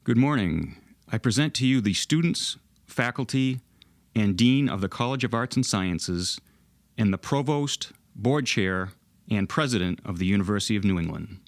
Good morning. I present to you the students, faculty, and Dean of the College of Arts and Sciences, and the Provost, Board Chair, and President of the University of New England.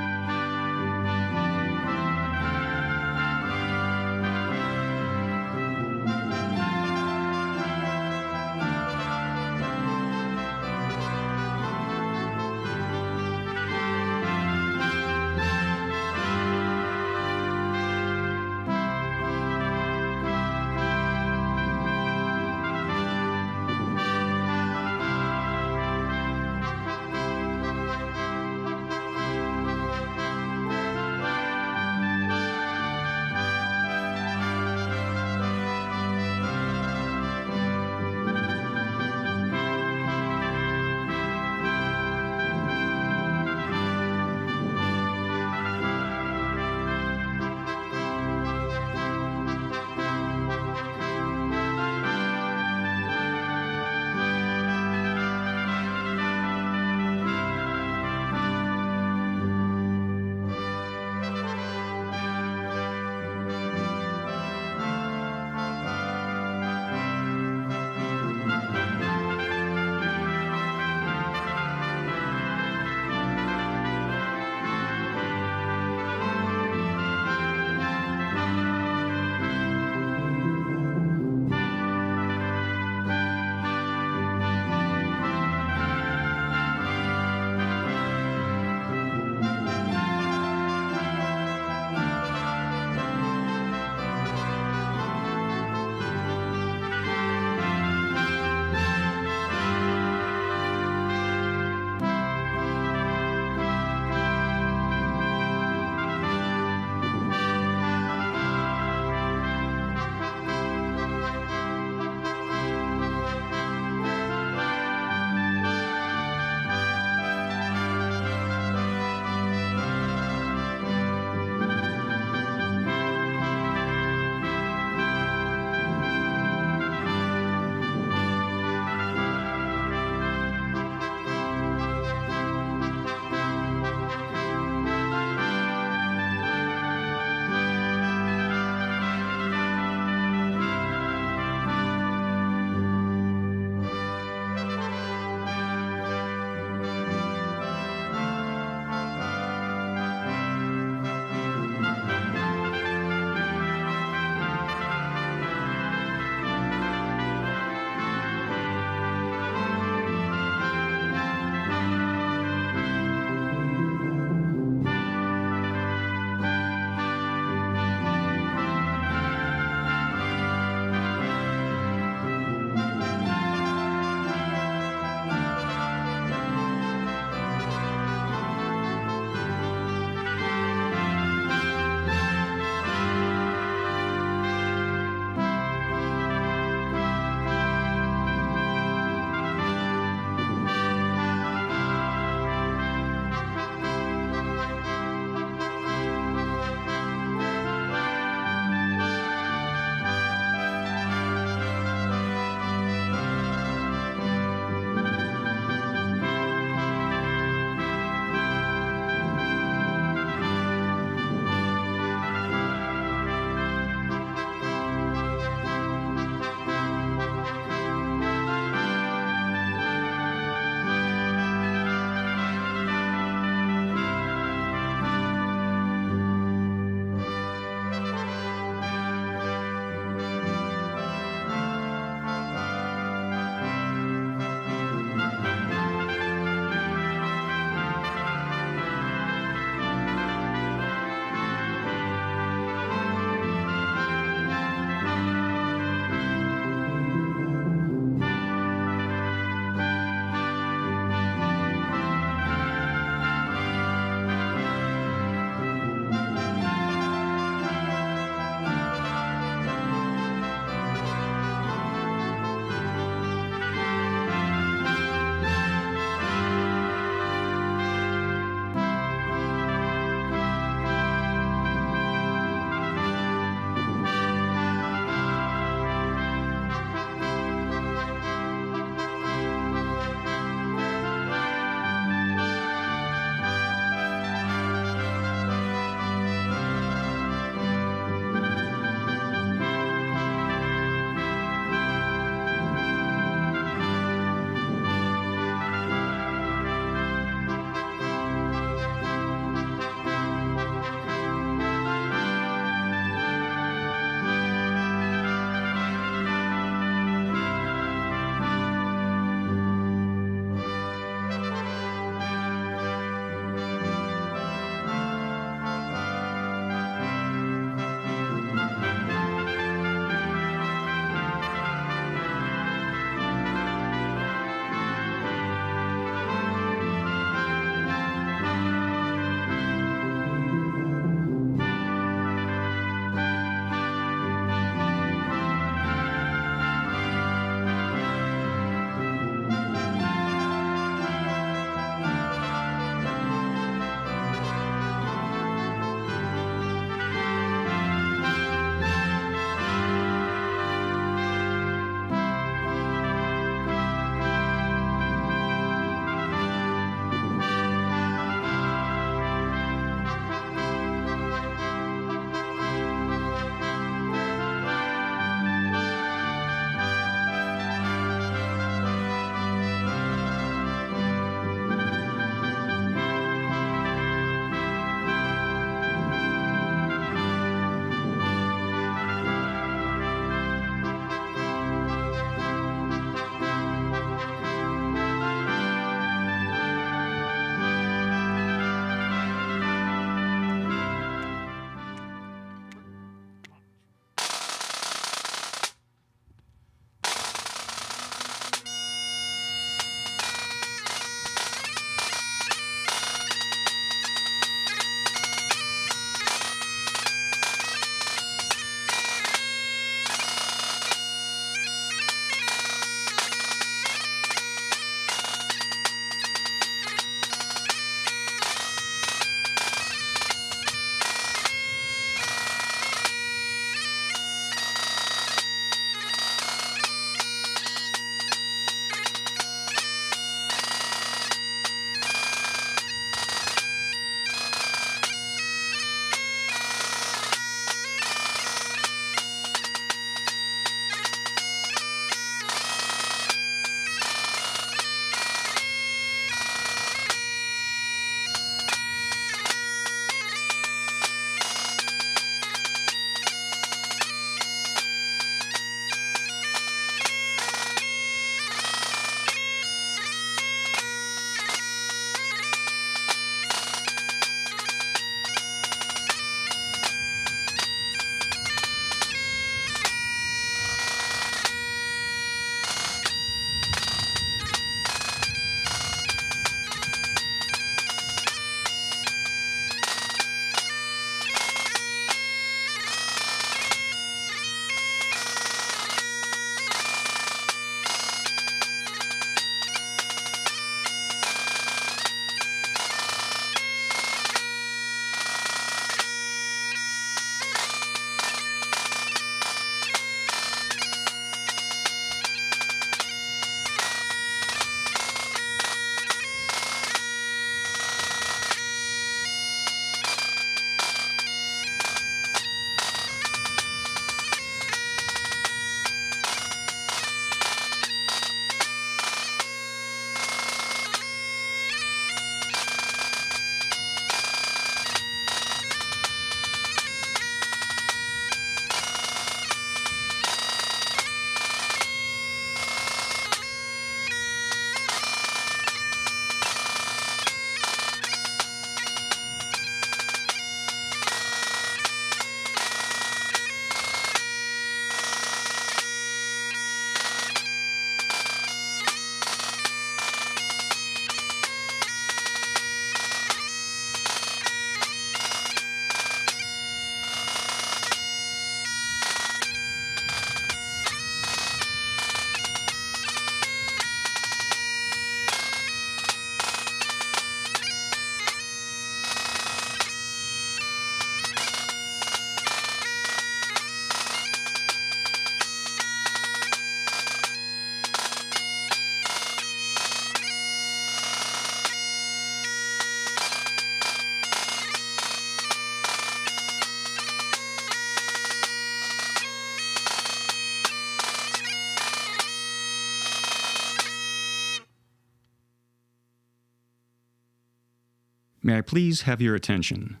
May I please have your attention?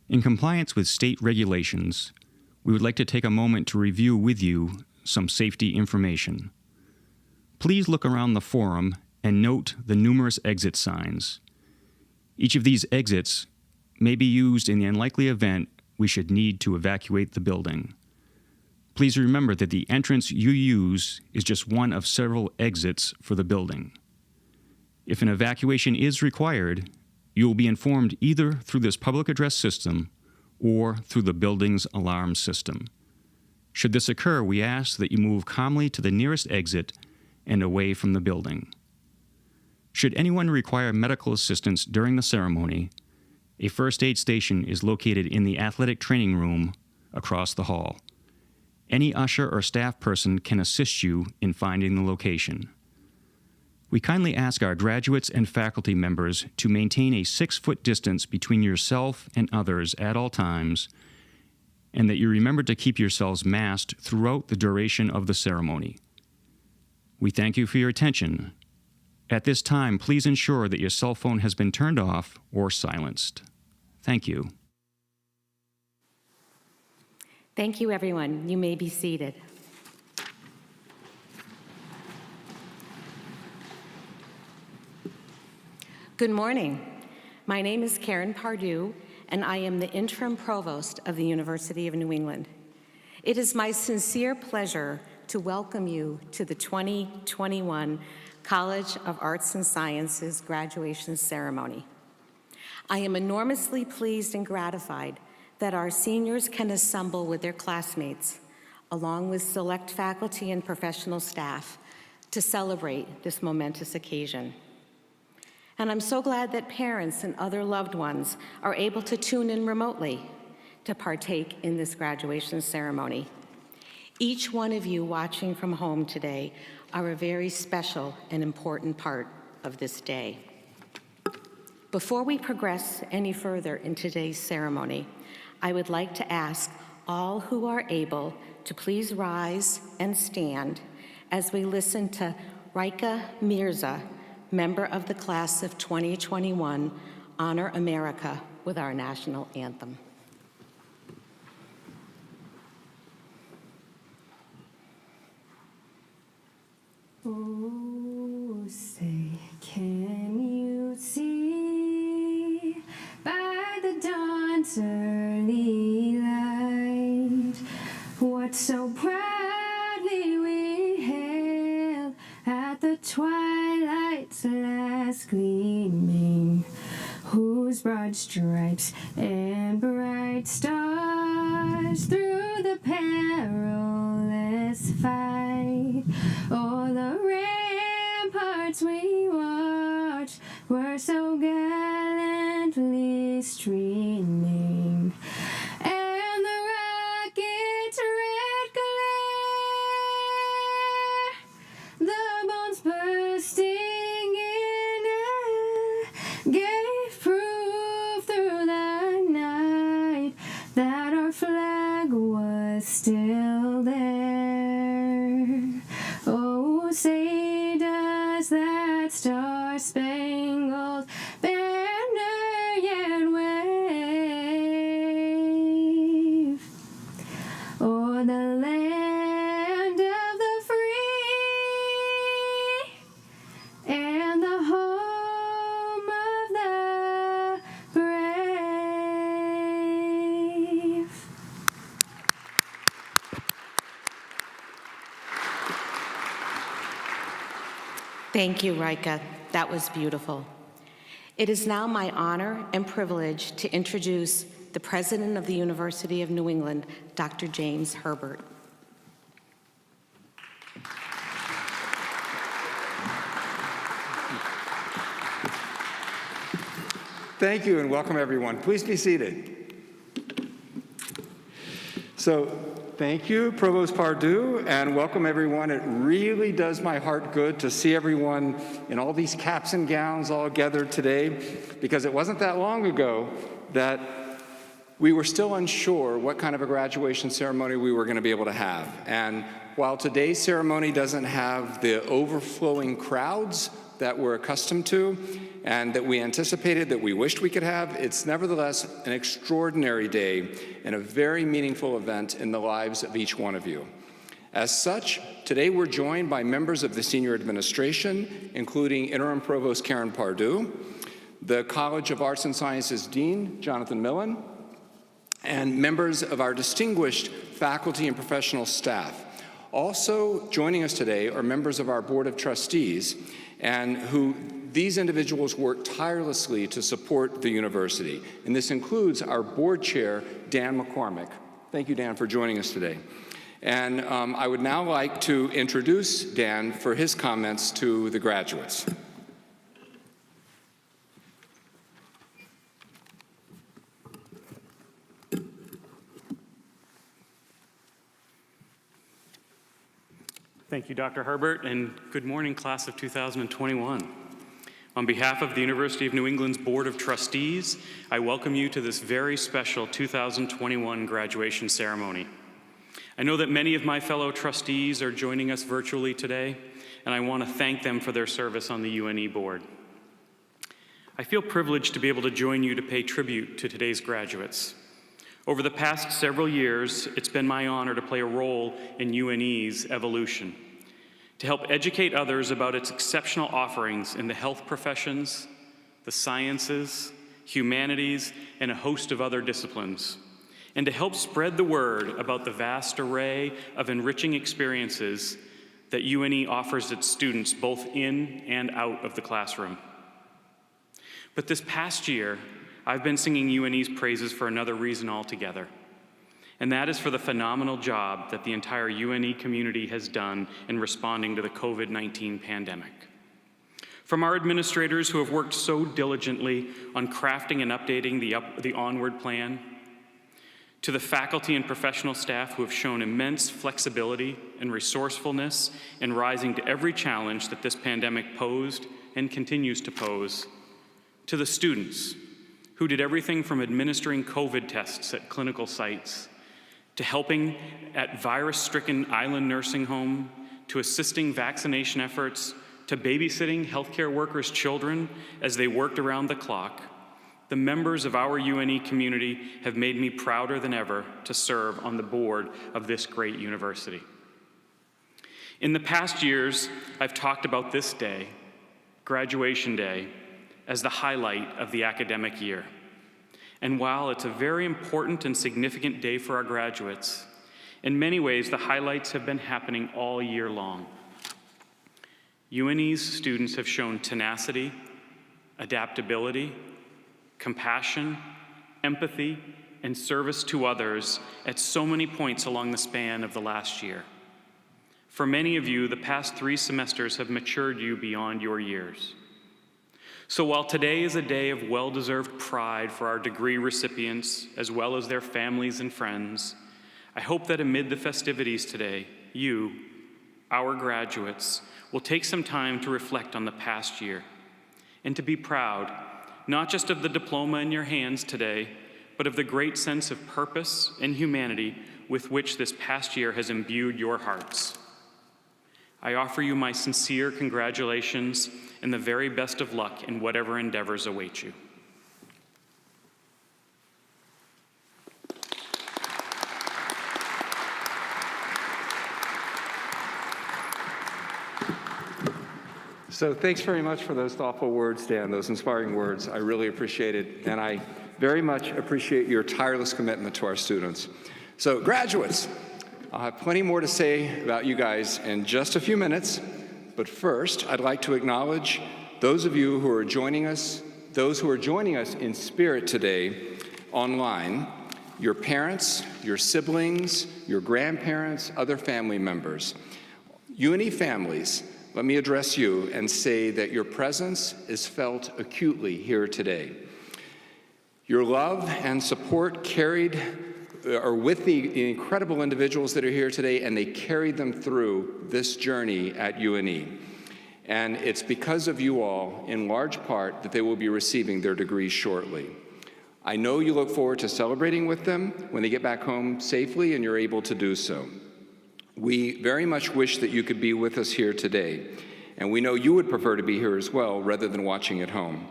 In compliance with state regulations, we would like to take a moment to review with you some safety information. Please look around the forum and note the numerous exit signs. Each of these exits may be used in the unlikely event we should need to evacuate the building. Please remember that the entrance you use is just one of several exits for the building. If an evacuation is required, you will be informed either through this public address system or through the building's alarm system. Should this occur, we ask that you move calmly to the nearest exit and away from the building. Should anyone require medical assistance during the ceremony, a first aid station is located in the athletic training room across the hall. Any usher or staff person can assist you in finding the location. We kindly ask our graduates and faculty members to maintain a 6-foot distance between yourself and others at all times, and that you remember to keep yourselves masked throughout the duration of the ceremony. We thank you for your attention. At this time, please ensure that your cell phone has been turned off or silenced. Thank you. Thank you, everyone. You may be seated. Good morning. My name is Karen Pardue, and I am the interim provost of the University of New England. It is my sincere pleasure to welcome you to the 2021 College of Arts and Sciences graduation ceremony. I am enormously pleased and gratified that our seniors can assemble with their classmates, along with select faculty and professional staff, to celebrate this momentous occasion. And I'm so glad that parents and other loved ones are able to tune in remotely to partake in this graduation ceremony. Each one of you watching from home today are a very special and important part of this day. Before we progress any further in today's ceremony, I would like to ask all who are able to please rise and stand as we listen to Rika Mirza, member of the class of 2021, Honor America with our national anthem. Oh, say, can you see by the dawn's early light what so proudly we hailed at the twilight's last gleaming, whose broad stripes and bright stars through the perilous fight o'er the ramparts we watched were so gallantly streaming, and the rocket's red glare, the bombs bursting in air, gave proof through the night that our flag was still there. Oh, say does that star-spangled banner yet wave o'er the land of the free and the home of the brave? Thank you, Rika. That was beautiful. It is now my honor and privilege to introduce the President of the University of New England, Dr. James Herbert. Thank you and welcome everyone. Please be seated. So, thank you, Provost Pardue, and welcome everyone. It really does my heart good to see everyone in all these caps and gowns all gathered today, because it wasn't that long ago that we were still unsure what kind of a graduation ceremony we were going to be able to have. And while today's ceremony doesn't have the overflowing crowds that we're accustomed to and that we anticipated, that we wished we could have. It's nevertheless an extraordinary day and a very meaningful event in the lives of each one of you. As such, today we're joined by members of the senior administration, including Interim Provost Karen Pardue, the College of Arts and Sciences Dean, Jonathan Millen, and members of our distinguished faculty and professional staff. Also joining us today are members of our Board of Trustees, and who these individuals work tirelessly to support the university. And this includes our board chair, Dan McCormick. Thank you, Dan, for joining us today. And I would now like to introduce Dan for his comments to the graduates. Thank you, Dr. Herbert, and good morning, class of 2021. On behalf of the University of New England's Board of Trustees, I welcome you to this very special 2021 graduation ceremony. I know that many of my fellow trustees are joining us virtually today, and I want to thank them for their service on the UNE board. I feel privileged to be able to join you to pay tribute to today's graduates. Over the past several years, it's been my honor to play a role in UNE's evolution, to help educate others about its exceptional offerings in the health professions, the sciences, humanities, and a host of other disciplines, and to help spread the word about the vast array of enriching experiences that UNE offers its students both in and out of the classroom. But this past year, I've been singing UNE's praises for another reason altogether, and that is for the phenomenal job that the entire UNE community has done in responding to the COVID-19 pandemic. From our administrators who have worked so diligently on crafting and updating the Onward plan, to the faculty and professional staff who have shown immense flexibility and resourcefulness in rising to every challenge that this pandemic posed and continues to pose, to the students who did everything from administering COVID tests at clinical sites, to helping at virus-stricken island nursing home, to assisting vaccination efforts, to babysitting healthcare workers' children as they worked around the clock. The members of our UNE community have made me prouder than ever to serve on the board of this great university. In the past years, I've talked about this day, graduation day, as the highlight of the academic year. And while it's a very important and significant day for our graduates, in many ways the highlights have been happening all year long. UNE's students have shown tenacity, adaptability, compassion, empathy, and service to others at so many points along the span of the last year. For many of you, the past 3 semesters have matured you beyond your years. So while today is a day of well-deserved pride for our degree recipients, as well as their families and friends, I hope that amid the festivities today, you, our graduates, will take some time to reflect on the past year and to be proud, not just of the diploma in your hands today, but of the great sense of purpose and humanity with which this past year has imbued your hearts. I offer you my sincere congratulations and the very best of luck in whatever endeavors await you. So thanks very much for those thoughtful words, Dan, those inspiring words. I really appreciate it, and I very much appreciate your tireless commitment to our students. So graduates, I'll have plenty more to say about you guys in just a few minutes, but first I'd like to acknowledge those of you who are joining us, those who are joining us in spirit today online, your parents, your siblings, your grandparents, other family members. UNE families, let me address you and say that your presence is felt acutely here today. Your love and support are with the incredible individuals that are here today, and they carried them through this journey at UNE. And it's because of you all, in large part, that they will be receiving their degrees shortly. I know you look forward to celebrating with them when they get back home safely and you're able to do so. We very much wish that you could be with us here today. and we know you would prefer to be here as well rather than watching at home.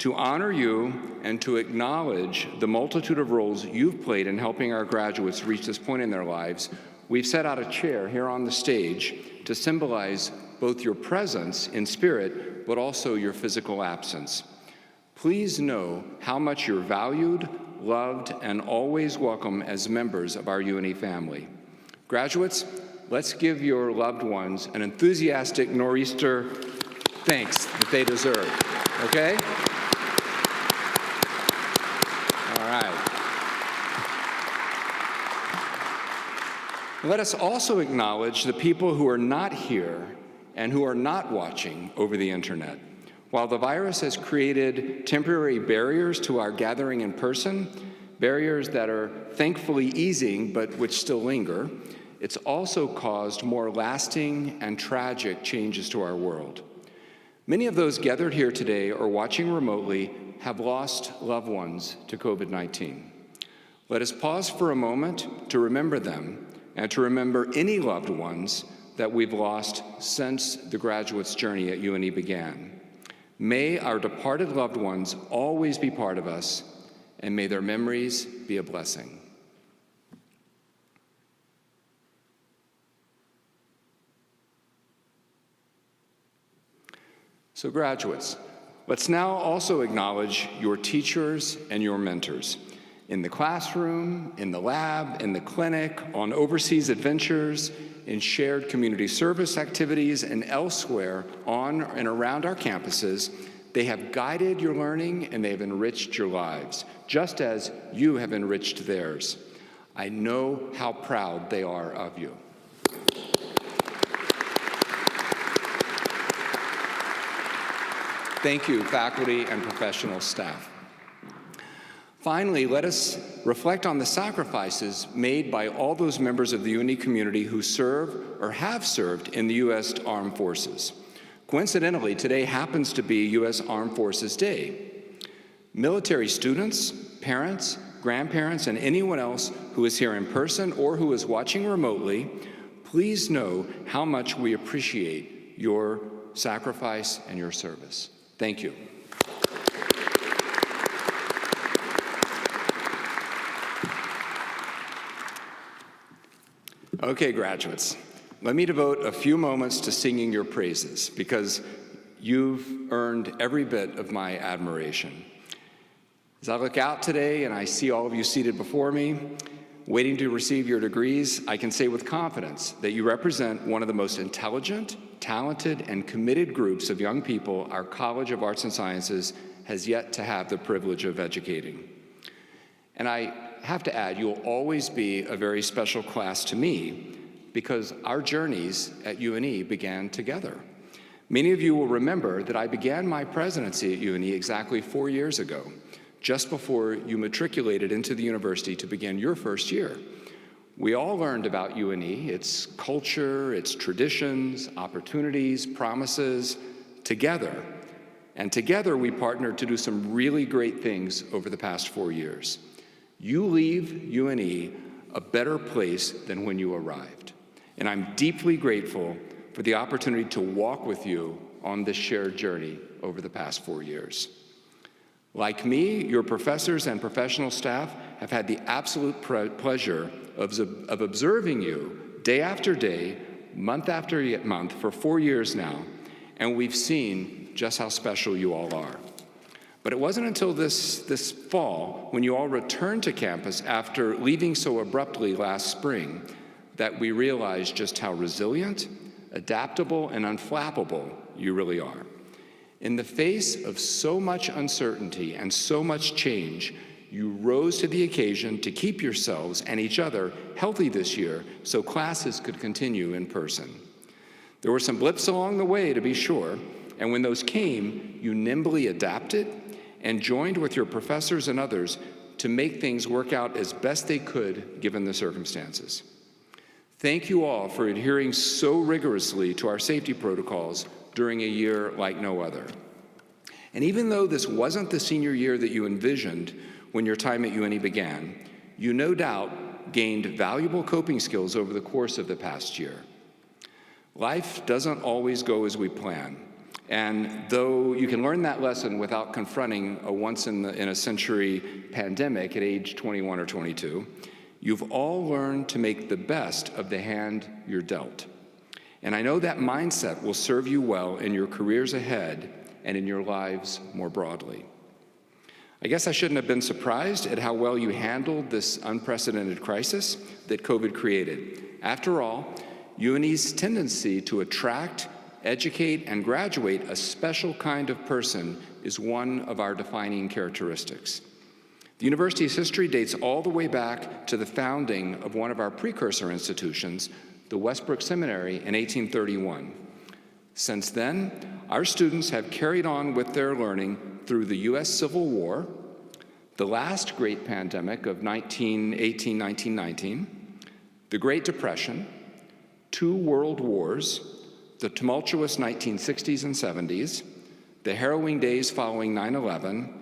To honor you and to acknowledge the multitude of roles you've played in helping our graduates reach this point in their lives, we've set out a chair here on the stage to symbolize both your presence in spirit, but also your physical absence. Please know how much you're valued, loved, and always welcome as members of our UNE family. Graduates, let's give your loved ones an enthusiastic nor'easter thanks that they deserve, okay? All right. Let us also acknowledge the people who are not here and who are not watching over the internet. While the virus has created temporary barriers to our gathering in person, barriers that are thankfully easing but which still linger, it's also caused more lasting and tragic changes to our world. Many of those gathered here today or watching remotely have lost loved ones to COVID-19. Let us pause for a moment to remember them and to remember any loved ones that we've lost since the graduates' journey at UNE began. May our departed loved ones always be part of us, and may their memories be a blessing. So graduates, let's now also acknowledge your teachers and your mentors. In the classroom, in the lab, in the clinic, on overseas adventures, in shared community service activities, and elsewhere on and around our campuses, they have guided your learning and they have enriched your lives, just as you have enriched theirs. I know how proud they are of you. Thank you, faculty and professional staff. Finally, let us reflect on the sacrifices made by all those members of the UNE community who serve or have served in the U.S. Armed Forces. Coincidentally, today happens to be U.S. Armed Forces Day. Military students, parents, grandparents, and anyone else who is here in person or who is watching remotely, please know how much we appreciate your sacrifice and your service. Thank you. Okay, graduates, let me devote a few moments to singing your praises because you've earned every bit of my admiration. As I look out today and I see all of you seated before me, waiting to receive your degrees, I can say with confidence that you represent one of the most intelligent, talented, and committed groups of young people our College of Arts and Sciences has yet to have the privilege of educating. And I have to add, you'll always be a very special class to me because our journeys at UNE began together. Many of you will remember that I began my presidency at UNE exactly 4 years ago, just before you matriculated into the university to begin your first year. We all learned about UNE, its culture, its traditions, opportunities, promises, together. And together we partnered to do some really great things over the past 4 years. You leave UNE a better place than when you arrived. And I'm deeply grateful for the opportunity to walk with you on this shared journey over the past 4 years. Like me, your professors and professional staff have had the absolute pleasure of observing you day after day, month after month for 4 years now, and we've seen just how special you all are. But it wasn't until this fall, when you all returned to campus after leaving so abruptly last spring, that we realized just how resilient, adaptable, and unflappable you really are. In the face of so much uncertainty and so much change, you rose to the occasion to keep yourselves and each other healthy this year so classes could continue in person. There were some blips along the way, to be sure, and when those came, you nimbly adapted and joined with your professors and others to make things work out as best they could given the circumstances. Thank you all for adhering so rigorously to our safety protocols during a year like no other. And even though this wasn't the senior year that you envisioned when your time at UNE began, you no doubt gained valuable coping skills over the course of the past year. Life doesn't always go as we plan. And though you can learn that lesson without confronting a once-in-a-century pandemic at age 21 or 22, you've all learned to make the best of the hand you're dealt. And I know that mindset will serve you well in your careers ahead and in your lives more broadly. I guess I shouldn't have been surprised at how well you handled this unprecedented crisis that COVID created. After all, UNE's tendency to attract, educate, and graduate a special kind of person is one of our defining characteristics. The university's history dates all the way back to the founding of one of our precursor institutions, the Westbrook Seminary, in 1831. Since then, our students have carried on with their learning through the U.S. Civil War, the last great pandemic of 1918-1919, the Great Depression, 2 world wars, the tumultuous 1960s and 70s, the harrowing days following 9/11,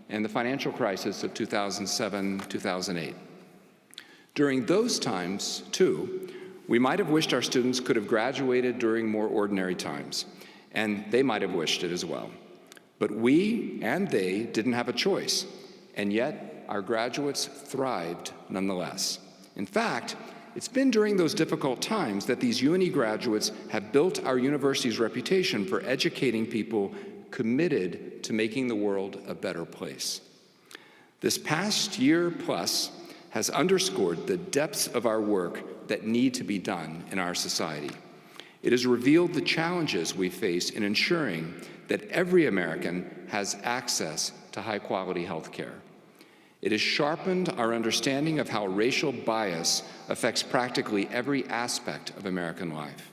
and the financial crisis of 2007-2008. During those times, too, we might have wished our students could have graduated during more ordinary times, and they might have wished it as well. But we and they didn't have a choice, and yet our graduates thrived nonetheless. In fact, it's been during those difficult times that these UNE graduates have built our university's reputation for educating people committed to making the world a better place. This past year plus has underscored the depths of our work that need to be done in our society. It has revealed the challenges we face in ensuring that every American has access to high-quality health care. It has sharpened our understanding of how racial bias affects practically every aspect of American life.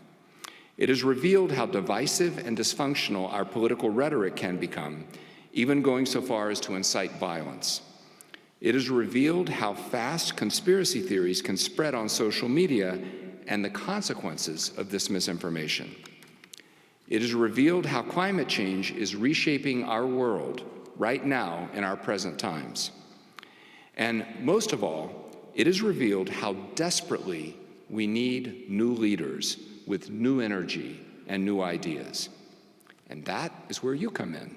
It has revealed how divisive and dysfunctional our political rhetoric can become, even going so far as to incite violence. It has revealed how fast conspiracy theories can spread on social media and the consequences of this misinformation. It has revealed how climate change is reshaping our world right now in our present times. And most of all, it has revealed how desperately we need new leaders with new energy and new ideas. And that is where you come in.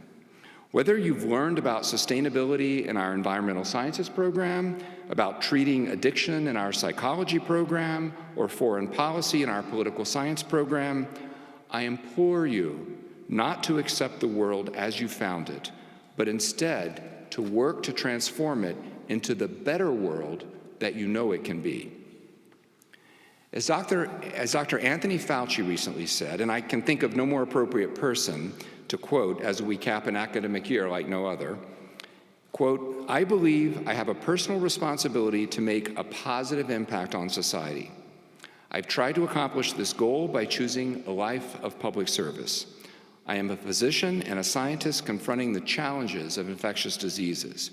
Whether you've learned about sustainability in our environmental sciences program, about treating addiction in our psychology program, or foreign policy in our political science program, I implore you not to accept the world as you found it, but instead to work to transform it into the better world that you know it can be. As Dr. Anthony Fauci recently said, and I can think of no more appropriate person to quote as we cap an academic year like no other, quote, "I believe I have a personal responsibility to make a positive impact on society. I've tried to accomplish this goal by choosing a life of public service. I am a physician and a scientist confronting the challenges of infectious diseases.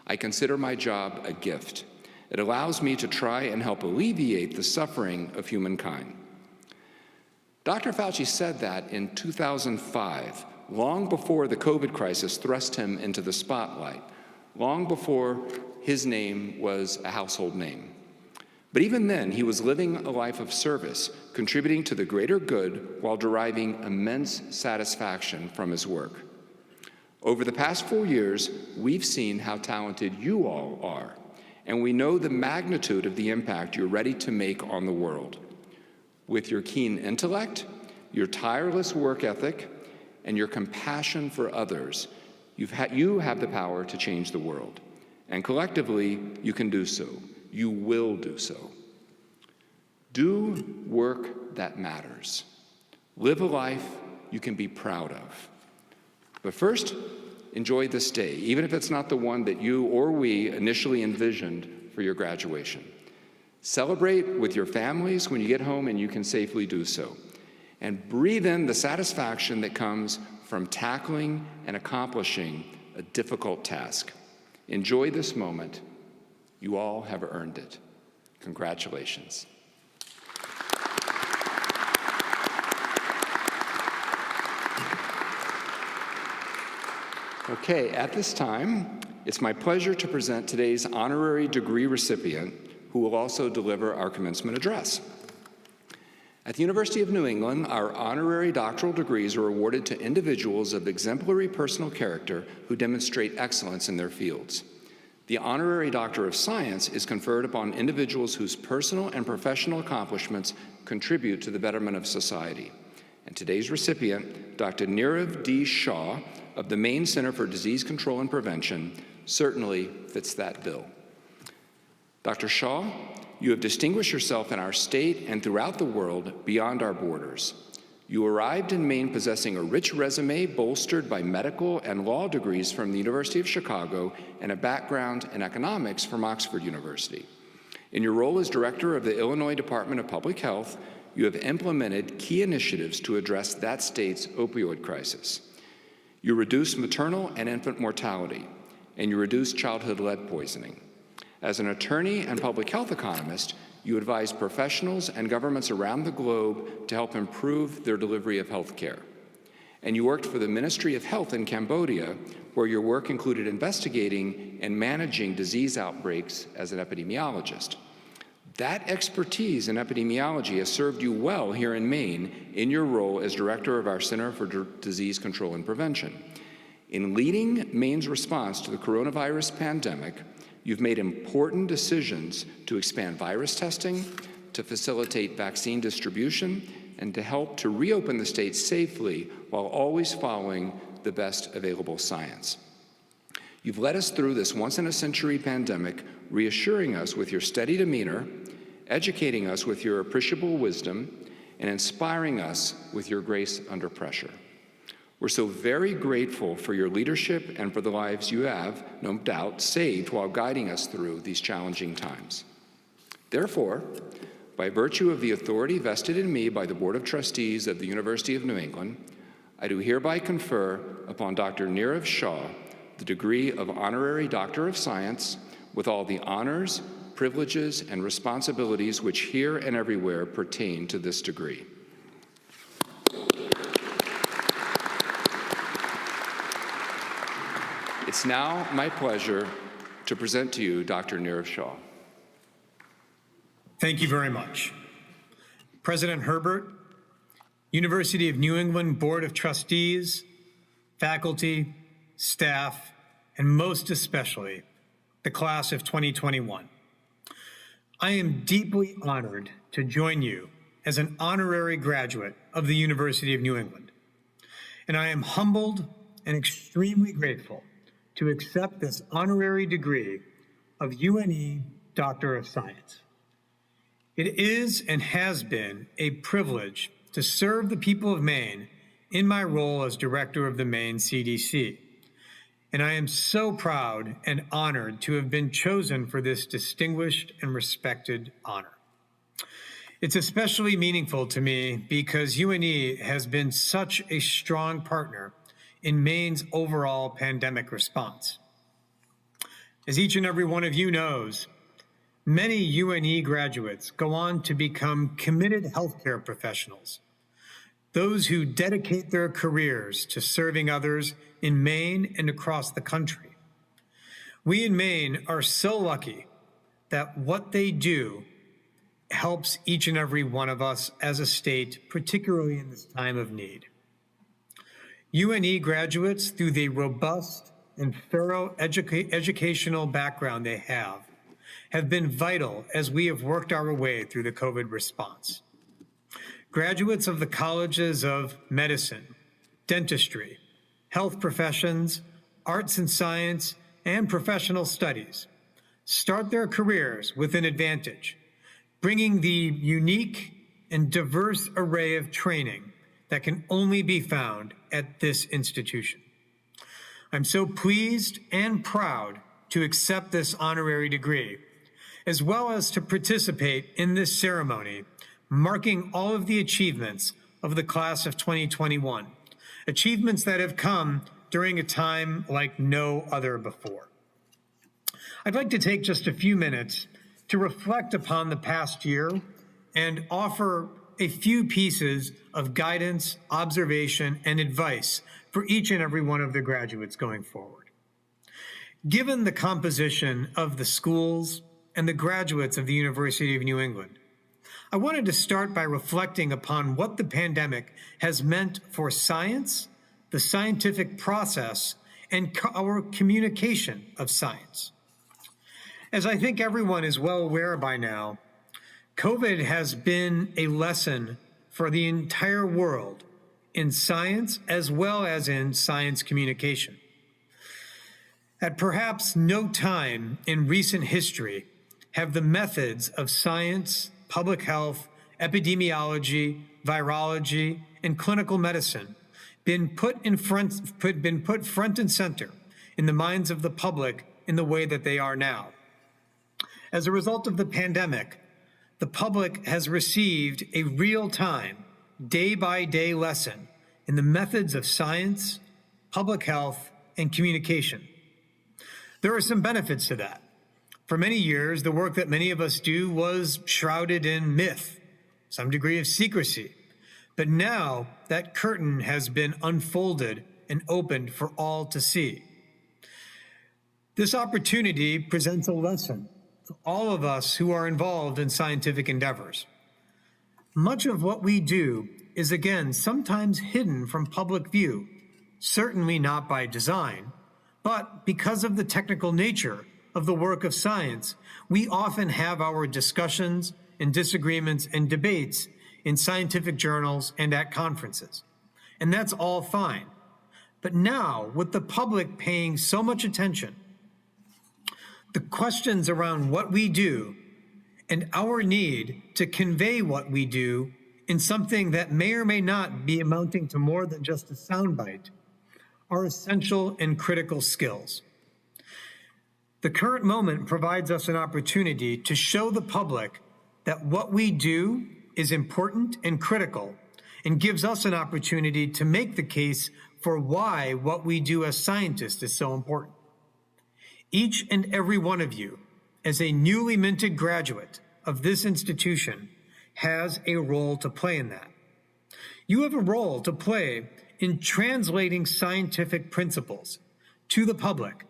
I consider my job a gift. It allows me to try and help alleviate the suffering of humankind." Dr. Fauci said that in 2005, long before the COVID crisis thrust him into the spotlight, long before his name was a household name. But even then, he was living a life of service, contributing to the greater good while deriving immense satisfaction from his work. Over the past 4 years, we've seen how talented you all are, and we know the magnitude of the impact you're ready to make on the world. With your keen intellect, your tireless work ethic, and your compassion for others, you have the power to change the world. And collectively, you can do so. You will do so. Do work that matters. Live a life you can be proud of. But first, enjoy this day, even if it's not the one that you or we initially envisioned for your graduation. Celebrate with your families when you get home and you can safely do so. And breathe in the satisfaction that comes from tackling and accomplishing a difficult task. Enjoy this moment. You all have earned it. Congratulations. Okay, at this time, it's my pleasure to present today's honorary degree recipient, who will also deliver our commencement address. At the University of New England, our honorary doctoral degrees are awarded to individuals of exemplary personal character who demonstrate excellence in their fields. The Honorary Doctor of Science is conferred upon individuals whose personal and professional accomplishments contribute to the betterment of society. And today's recipient, Dr. Nirav D. Shah of the Maine Center for Disease Control and Prevention, certainly fits that bill. Dr. Shah, you have distinguished yourself in our state and throughout the world beyond our borders. You arrived in Maine possessing a rich resume bolstered by medical and law degrees from the University of Chicago and a background in economics from Oxford University. In your role as director of the Illinois Department of Public Health, you have implemented key initiatives to address that state's opioid crisis. You reduced maternal and infant mortality, and you reduced childhood lead poisoning. As an attorney and public health economist, you advise professionals and governments around the globe to help improve their delivery of health care. And you worked for the Ministry of Health in Cambodia, where your work included investigating and managing disease outbreaks as an epidemiologist. That expertise in epidemiology has served you well here in Maine in your role as director of our Center for Disease Control and Prevention. In leading Maine's response to the coronavirus pandemic, you've made important decisions to expand virus testing, to facilitate vaccine distribution, and to help to reopen the state safely while always following the best available science. You've led us through this once-in-a-century pandemic, reassuring us with your steady demeanor, educating us with your appreciable wisdom, and inspiring us with your grace under pressure. We're so very grateful for your leadership and for the lives you have, no doubt, saved while guiding us through these challenging times. Therefore, by virtue of the authority vested in me by the Board of Trustees of the University of New England, I do hereby confer upon Dr. Nirav Shah the degree of Honorary Doctor of Science with all the honors, privileges, and responsibilities which here and everywhere pertain to this degree. It's now my pleasure to present to you Dr. Nirav Shah. Thank you very much. President Herbert, University of New England Board of Trustees, faculty, staff, and most especially, the class of 2021. I am deeply honored to join you as an honorary graduate of the University of New England, and I am humbled and extremely grateful to accept this honorary degree of UNE Doctor of Science. It is and has been a privilege to serve the people of Maine in my role as director of the Maine CDC. And I am so proud and honored to have been chosen for this distinguished and respected honor. It's especially meaningful to me because UNE has been such a strong partner in Maine's overall pandemic response. As each and every one of you knows, many UNE graduates go on to become committed healthcare professionals, those who dedicate their careers to serving others in Maine and across the country. We in Maine are so lucky that what they do helps each and every one of us as a state, particularly in this time of need. UNE graduates, through the robust and thorough educational background they have been vital as we have worked our way through the COVID response. Graduates of the colleges of medicine, dentistry, health professions, arts and science, and professional studies start their careers with an advantage, bringing the unique and diverse array of training that can only be found at this institution. I'm so pleased and proud to accept this honorary degree, as well as to participate in this ceremony, marking all of the achievements of the class of 2021, achievements that have come during a time like no other before. I'd like to take just a few minutes to reflect upon the past year and offer a few pieces of guidance, observation, and advice for each and every one of the graduates going forward. Given the composition of the schools and the graduates of the University of New England, I wanted to start by reflecting upon what the pandemic has meant for science, the scientific process, and our communication of science. As I think everyone is well aware by now, COVID has been a lesson for the entire world in science as well as in science communication. At perhaps no time in recent history have the methods of science, public health, epidemiology, virology, and clinical medicine been put front and center in the minds of the public in the way that they are now. As a result of the pandemic, the public has received a real-time, day-by-day lesson in the methods of science, public health, and communication. There are some benefits to that. For many years, the work that many of us do was shrouded in myth, some degree of secrecy. But now that curtain has been unfolded and opened for all to see. This opportunity presents a lesson to all of us who are involved in scientific endeavors. Much of what we do is, again, sometimes hidden from public view, certainly not by design, but because of the technical nature of the work of science, we often have our discussions and disagreements and debates in scientific journals and at conferences. And that's all fine. But now, with the public paying so much attention, the questions around what we do and our need to convey what we do in something that may or may not be amounting to more than just a soundbite are essential and critical skills. The current moment provides us an opportunity to show the public that what we do is important and critical, and gives us an opportunity to make the case for why what we do as scientists is so important. Each and every one of you, as a newly minted graduate of this institution, has a role to play in that. You have a role to play in translating scientific principles to the public,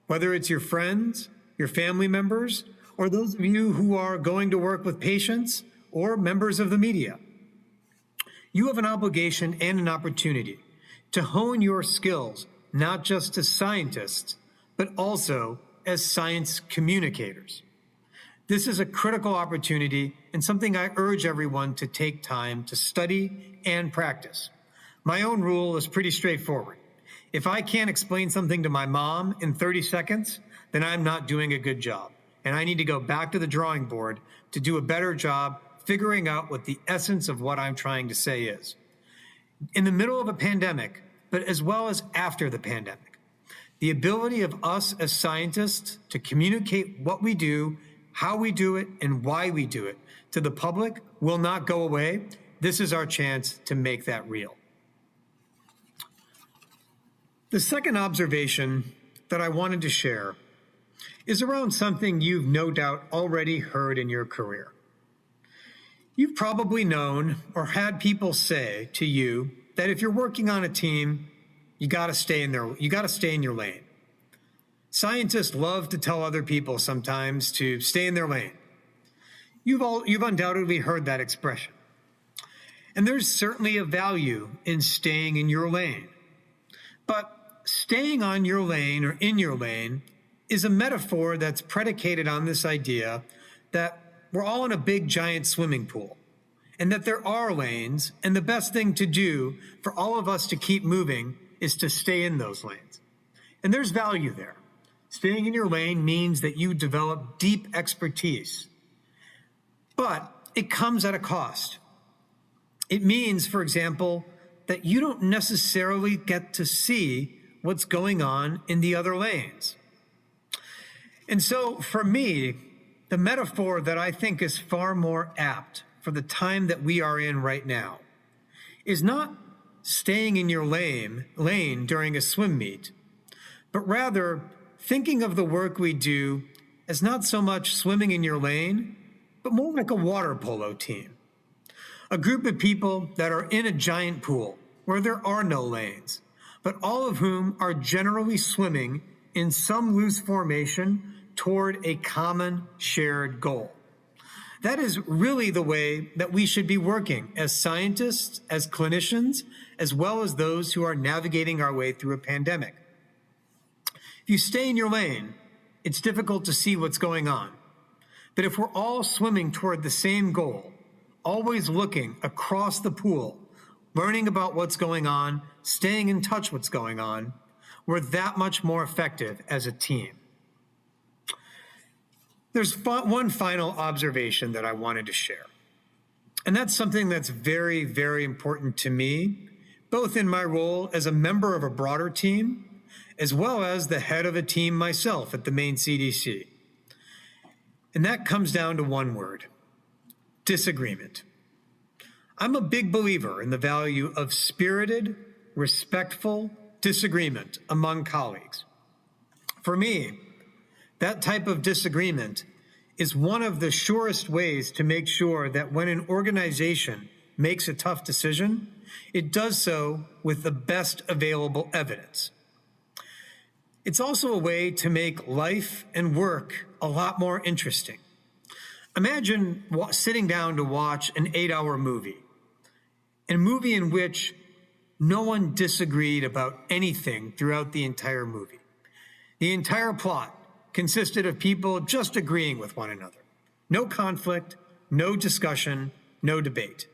whether it's your friends, your family members, or those of you who are going to work with patients or members of the media. You have an obligation and an opportunity to hone your skills, not just as scientists, but also as science communicators. This is a critical opportunity and something I urge everyone to take time to study and practice. My own rule is pretty straightforward. If I can't explain something to my mom in 30 seconds, then I'm not doing a good job. And I need to go back to the drawing board to do a better job figuring out what the essence of what I'm trying to say is. In the middle of a pandemic, but as well as after the pandemic, the ability of us as scientists to communicate what we do, how we do it, and why we do it to the public will not go away. This is our chance to make that real. The second observation that I wanted to share is around something you've no doubt already heard in your career. You've probably known or had people say to you that if you're working on a team, you gotta stay in your lane. Scientists love to tell other people sometimes to stay in their lane. You've undoubtedly heard that expression. And there's certainly a value in staying in your lane. But staying on your lane or in your lane is a metaphor that's predicated on this idea that we're all in a big giant swimming pool and that there are lanes, and the best thing to do for all of us to keep moving is to stay in those lanes. And there's value there. Staying in your lane means that you develop deep expertise, but it comes at a cost. It means, for example, that you don't necessarily get to see what's going on in the other lanes. And so for me, the metaphor that I think is far more apt for the time that we are in right now is not staying in your lane during a swim meet, but rather thinking of the work we do as not so much swimming in your lane, but more like a water polo team. A group of people that are in a giant pool where there are no lanes, but all of whom are generally swimming in some loose formation toward a common shared goal. That is really the way that we should be working as scientists, as clinicians, as well as those who are navigating our way through a pandemic. If you stay in your lane, it's difficult to see what's going on. But if we're all swimming toward the same goal, always looking across the pool, learning about what's going on, staying in touch with what's going on, we're that much more effective as a team. There's one final observation that I wanted to share. And that's something that's very, very important to me, both in my role as a member of a broader team, as well as the head of a team myself at the Maine CDC. And that comes down to one word: disagreement. I'm a big believer in the value of spirited, respectful disagreement among colleagues. For me, that type of disagreement is one of the surest ways to make sure that when an organization makes a tough decision, it does so with the best available evidence. It's also a way to make life and work a lot more interesting. Imagine sitting down to watch an 8-hour movie, a movie in which no one disagreed about anything throughout the entire movie. The entire plot consisted of people just agreeing with one another. No conflict, no discussion, no debate.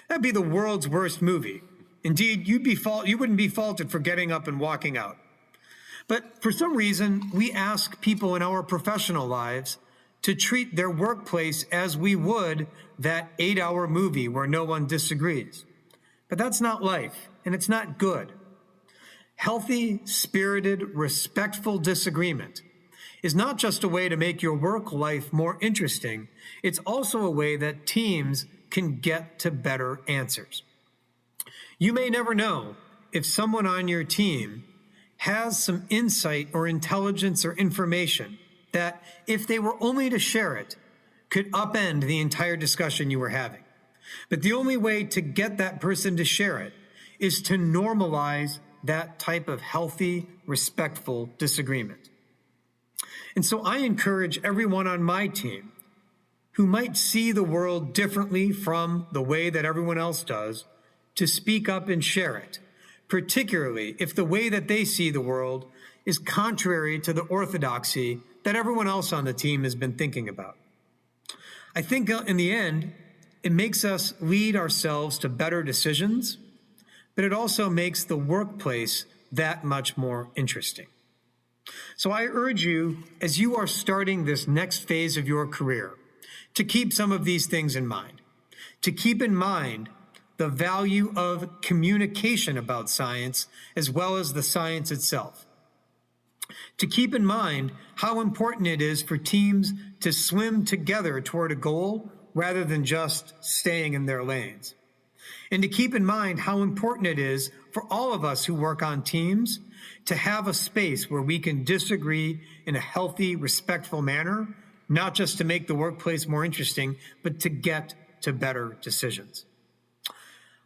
That'd be the world's worst movie. Indeed, you wouldn't be faulted for getting up and walking out. But for some reason, we ask people in our professional lives to treat their workplace as we would that 8-hour movie where no one disagrees. But that's not life, and it's not good. Healthy, spirited, respectful disagreement is not just a way to make your work life more interesting, it's also a way that teams can get to better answers. You may never know if someone on your team has some insight or intelligence or information that, if they were only to share it, could upend the entire discussion you were having. But the only way to get that person to share it is to normalize that type of healthy, respectful disagreement. And so I encourage everyone on my team who might see the world differently from the way that everyone else does to speak up and share it, particularly if the way that they see the world is contrary to the orthodoxy that everyone else on the team has been thinking about. I think in the end, it makes us lead ourselves to better decisions, but it also makes the workplace that much more interesting. So I urge you, as you are starting this next phase of your career, to keep some of these things in mind, to keep in mind the value of communication about science as well as the science itself, to keep in mind how important it is for teams to swim together toward a goal rather than just staying in their lanes, and to keep in mind how important it is for all of us who work on teams to have a space where we can disagree in a healthy, respectful manner, not just to make the workplace more interesting, but to get to better decisions.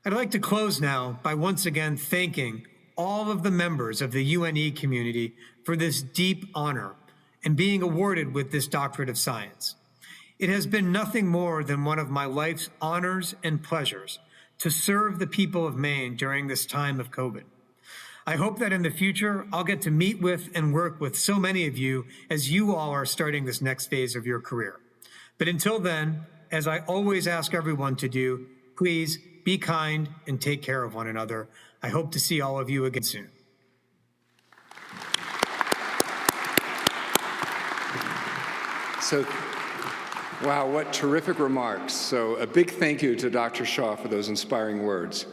I'd like to close now by once again thanking all of the members of the UNE community for this deep honor and being awarded with this Doctorate of Science. It has been nothing more than one of my life's honors and pleasures to serve the people of Maine during this time of COVID. I hope that in the future, I'll get to meet with and work with so many of you as you all are starting this next phase of your career. But until then, as I always ask everyone to do, please be kind and take care of one another. I hope to see all of you again soon. So, wow, what terrific remarks. So a big thank you to Dr. Shaw for those inspiring words.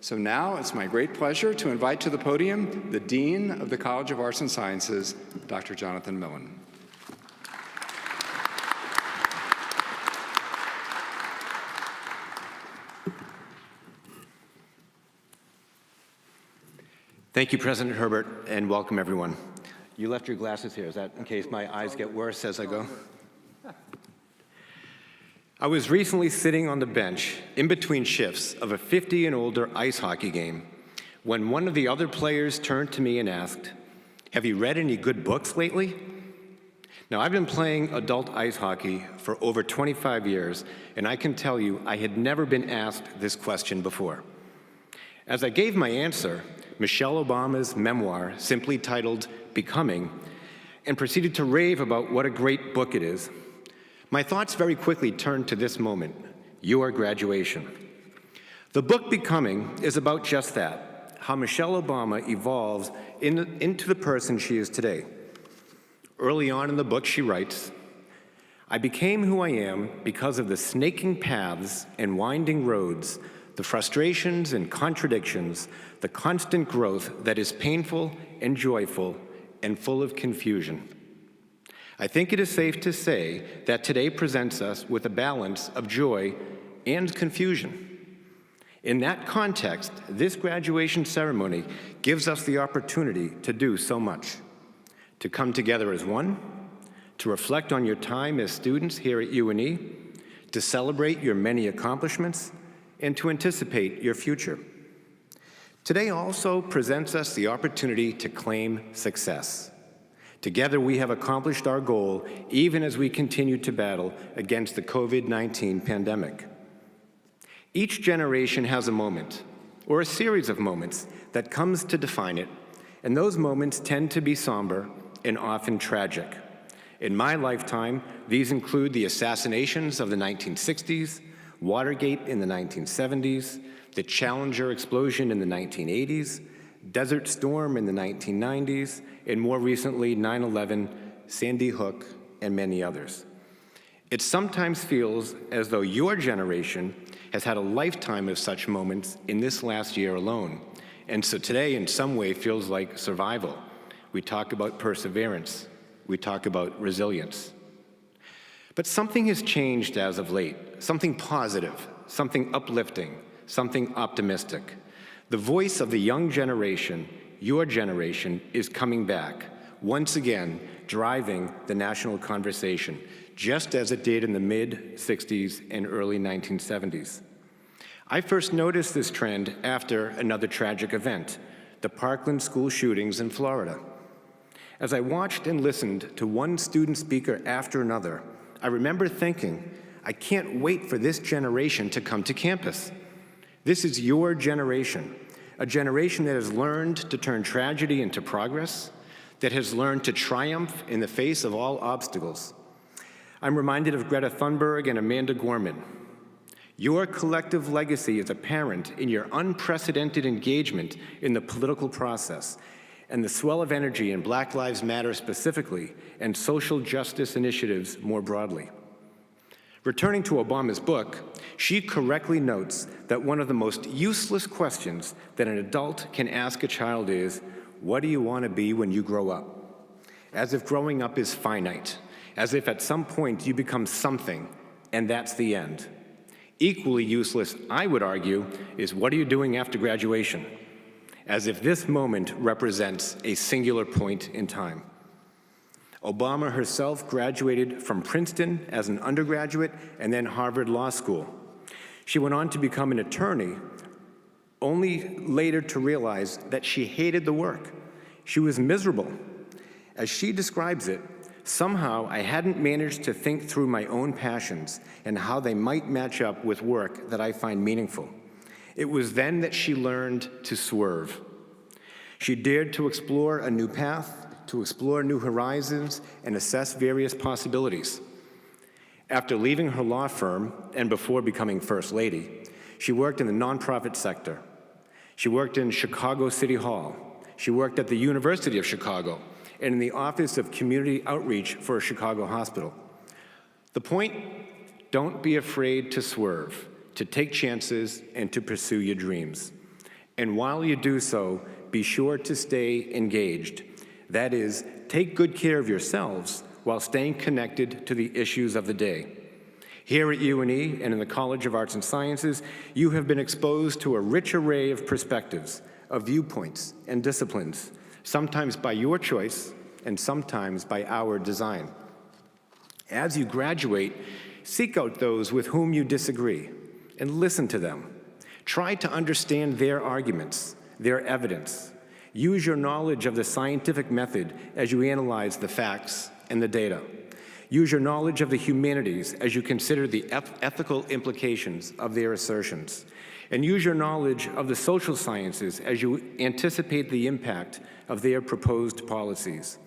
So now it's my great pleasure to invite to the podium the Dean of the College of Arts and Sciences, Dr. Jonathan Millen. Thank you, President Herbert, and welcome everyone. You left your glasses here. Is that in case my eyes get worse as I go? I was recently sitting on the bench in between shifts of a 50 and older ice hockey game when one of the other players turned to me and asked, "Have you read any good books lately?" Now, I've been playing adult ice hockey for over 25 years, and I can tell you I had never been asked this question before. As I gave my answer, Michelle Obama's memoir, simply titled Becoming, and proceeded to rave about what a great book it is, my thoughts very quickly turned to this moment, your graduation. The book Becoming is about just that, how Michelle Obama evolves into the person she is today. Early on in the book, she writes, "I became who I am because of the snaking paths and winding roads, the frustrations and contradictions, the constant growth that is painful and joyful and full of confusion. I think it is safe to say that today presents us with a balance of joy and confusion. In that context, this graduation ceremony gives us the opportunity to do so much. To come together as one, to reflect on your time as students here at UNE, to celebrate your many accomplishments, and to anticipate your future. Today also presents us the opportunity to claim success. Together we have accomplished our goal even as we continue to battle against the COVID-19 pandemic. Each generation has a moment, or a series of moments, that comes to define it, and those moments tend to be somber and often tragic. In my lifetime, these include the assassinations of the 1960s, Watergate in the 1970s, the Challenger explosion in the 1980s, Desert Storm in the 1990s, and more recently, 9/11, Sandy Hook, and many others. It sometimes feels as though your generation has had a lifetime of such moments in this last year alone, and so today in some way feels like survival. We talk about perseverance. We talk about resilience. But something has changed as of late, something positive, something uplifting, something optimistic. The voice of the young generation, your generation, is coming back, once again driving the national conversation, just as it did in the mid-60s and early 1970s. I first noticed this trend after another tragic event, the Parkland school shootings in Florida. As I watched and listened to one student speaker after another, I remember thinking, I can't wait for this generation to come to campus. This is your generation, a generation that has learned to turn tragedy into progress, that has learned to triumph in the face of all obstacles. I'm reminded of Greta Thunberg and Amanda Gorman. Your collective legacy is apparent in your unprecedented engagement in the political process and the swell of energy in Black Lives Matter specifically and social justice initiatives more broadly. Returning to Obama's book, she correctly notes that one of the most useless questions that an adult can ask a child is, what do you want to be when you grow up? As if growing up is finite, as if at some point you become something, and that's the end. Equally useless, I would argue, is what are you doing after graduation? As if this moment represents a singular point in time. Obama herself graduated from Princeton as an undergraduate and then Harvard Law School. She went on to become an attorney, only later to realize that she hated the work. She was miserable. As she describes it, somehow I hadn't managed to think through my own passions and how they might match up with work that I find meaningful. It was then that she learned to swerve. She dared to explore a new path, to explore new horizons, and assess various possibilities. After leaving her law firm, and before becoming First Lady, she worked in the nonprofit sector. She worked in Chicago City Hall. She worked at the University of Chicago, and in the Office of Community Outreach for a Chicago hospital. The point, don't be afraid to swerve, to take chances, and to pursue your dreams. And while you do so, be sure to stay engaged. That is, take good care of yourselves while staying connected to the issues of the day. Here at UNE and in the College of Arts and Sciences, you have been exposed to a rich array of perspectives, of viewpoints and disciplines, sometimes by your choice and sometimes by our design. As you graduate, seek out those with whom you disagree and listen to them. Try to understand their arguments, their evidence. Use your knowledge of the scientific method as you analyze the facts and the data. Use your knowledge of the humanities as you consider the ethical implications of their assertions. And use your knowledge of the social sciences as you anticipate the impact of their proposed policies.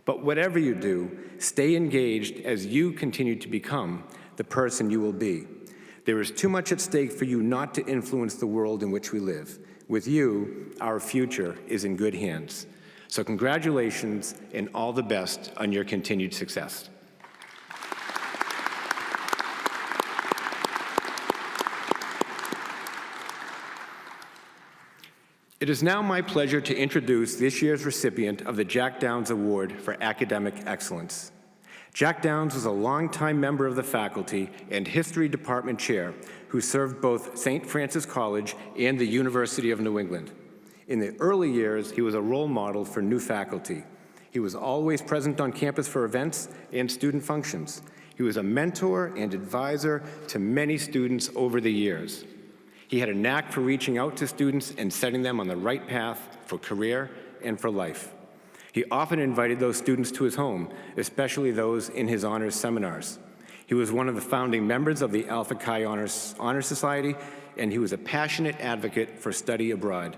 But whatever you do, stay engaged as you continue to become the person you will be. There is too much at stake for you not to influence the world in which we live. With you, our future is in good hands. So congratulations and all the best on your continued success. It is now my pleasure to introduce this year's recipient of the Jack Downs Award for Academic Excellence. Jack Downs was a longtime member of the faculty and history department chair who served both St. Francis College and the University of New England. In the early years, he was a role model for new faculty. He was always present on campus for events and student functions. He was a mentor and advisor to many students over the years. He had a knack for reaching out to students and setting them on the right path for career and for life. He often invited those students to his home, especially those in his honors seminars. He was one of the founding members of the Alpha Chi Honor Society, and he was a passionate advocate for study abroad.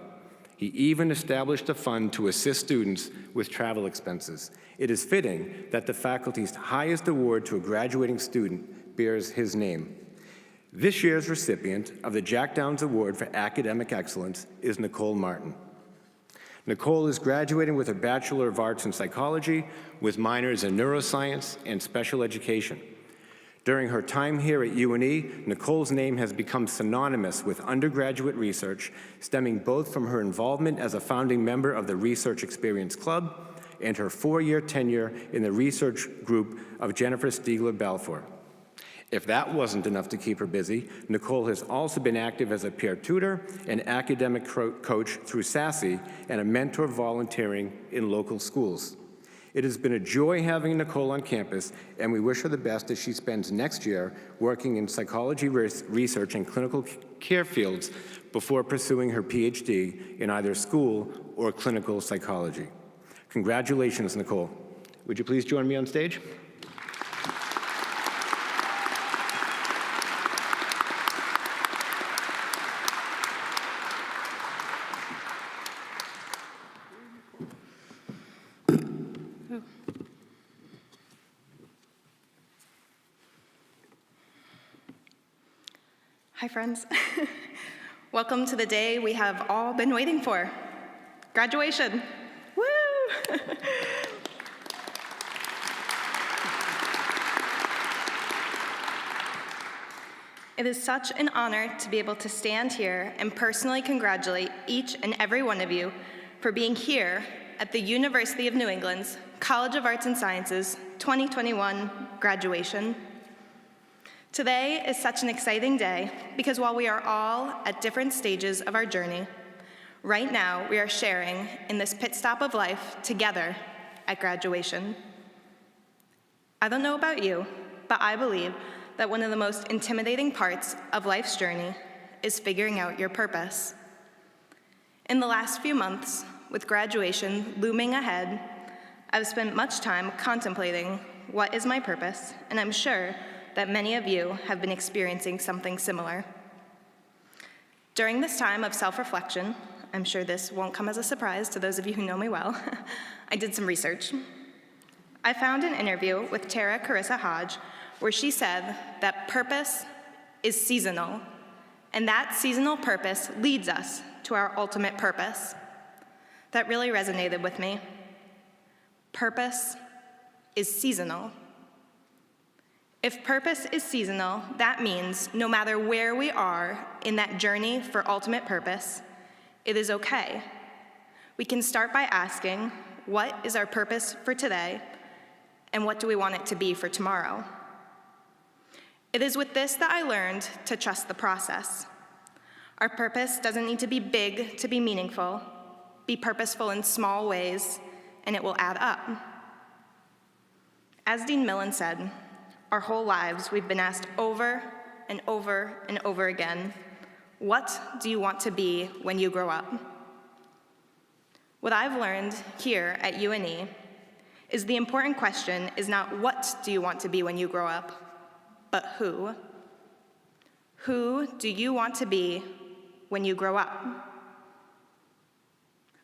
He even established a fund to assist students with travel expenses. It is fitting that the faculty's highest award to a graduating student bears his name. This year's recipient of the Jack Downs Award for Academic Excellence is Nicole Martin. Nicole is graduating with a Bachelor of Arts in Psychology with minors in neuroscience and special education. During her time here at UNE, Nicole's name has become synonymous with undergraduate research, stemming both from her involvement as a founding member of the Research Experience Club and her 4-year tenure in the research group of Jennifer Stiegler Balfour. If that wasn't enough to keep her busy, Nicole has also been active as a peer tutor and academic coach through SASE and a mentor volunteering in local schools. It has been a joy having Nicole on campus, and we wish her the best as she spends next year working in psychology research and clinical care fields before pursuing her PhD in either school or clinical psychology. Congratulations, Nicole. Would you please join me on stage? Hi, friends. Welcome to the day we have all been waiting for, graduation. Woo! It is such an honor to be able to stand here and personally congratulate each and every one of you for being here at the University of New England's College of Arts and Sciences 2021 graduation. Today is such an exciting day because while we are all at different stages of our journey, right now we are sharing in this pit stop of life together at graduation. I don't know about you, but I believe that one of the most intimidating parts of life's journey is figuring out your purpose. In the last few months, with graduation looming ahead, I've spent much time contemplating what is my purpose, and I'm sure that many of you have been experiencing something similar. During this time of self-reflection, I'm sure this won't come as a surprise to those of you who know me well, I did some research. I found an interview with Tara Carissa Hodge where she said that purpose is seasonal, and that seasonal purpose leads us to our ultimate purpose. That really resonated with me. Purpose is seasonal. If purpose is seasonal, that means no matter where we are in that journey for ultimate purpose, it is okay. We can start by asking, what is our purpose for today, and what do we want it to be for tomorrow? It is with this that I learned to trust the process. Our purpose doesn't need to be big to be meaningful. Be purposeful in small ways, and it will add up. As Dean Millen said, our whole lives, we've been asked over and over and over again, what do you want to be when you grow up? What I've learned here at UNE is the important question is not what do you want to be when you grow up, but who. Who do you want to be when you grow up?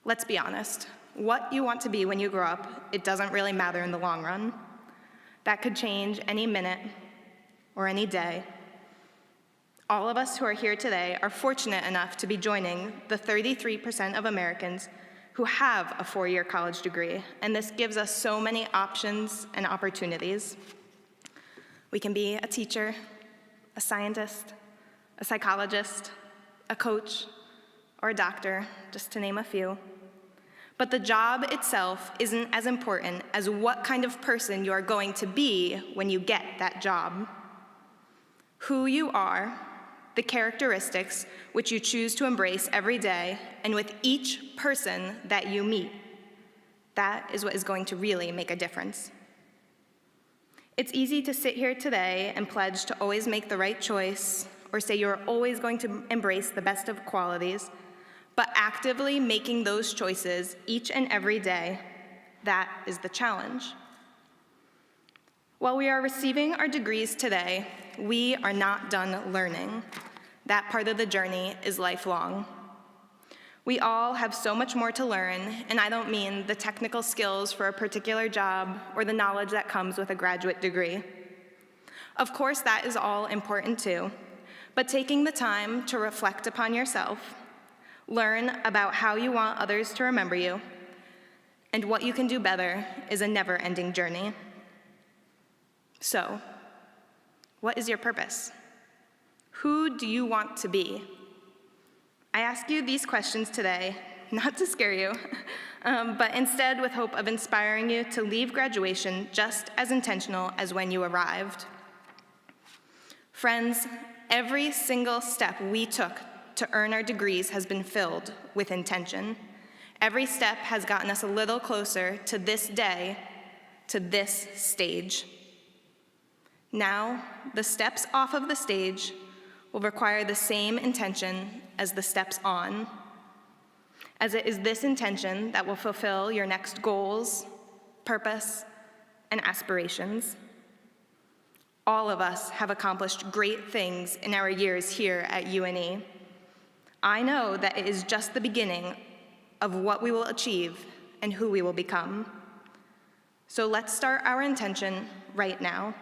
Let's be honest. What you want to be when you grow up, it doesn't really matter in the long run. That could change any minute or any day. All of us who are here today are fortunate enough to be joining the 33% of Americans who have a 4-year college degree, and this gives us so many options and opportunities. We can be a teacher, a scientist, a psychologist, a coach, or a doctor, just to name a few. But the job itself isn't as important as what kind of person you are going to be when you get that job. Who you are, the characteristics which you choose to embrace every day, and with each person that you meet, that is what is going to really make a difference. It's easy to sit here today and pledge to always make the right choice, or say you're always going to embrace the best of qualities, but actively making those choices each and every day, that is the challenge. While we are receiving our degrees today, we are not done learning. That part of the journey is lifelong. We all have so much more to learn, and I don't mean the technical skills for a particular job or the knowledge that comes with a graduate degree. Of course, that is all important too, but taking the time to reflect upon yourself, learn about how you want others to remember you, and what you can do better is a never-ending journey. So, what is your purpose? Who do you want to be? I ask you these questions today, not to scare you, but instead with hope of inspiring you to leave graduation just as intentional as when you arrived. Friends, every single step we took to earn our degrees has been filled with intention. Every step has gotten us a little closer to this day, to this stage. Now, the steps off of the stage will require the same intention as the steps on, as it is this intention that will fulfill your next goals, purpose, and aspirations. All of us have accomplished great things in our years here at UNE. I know that it is just the beginning of what we will achieve and who we will become. So let's start our intention right now,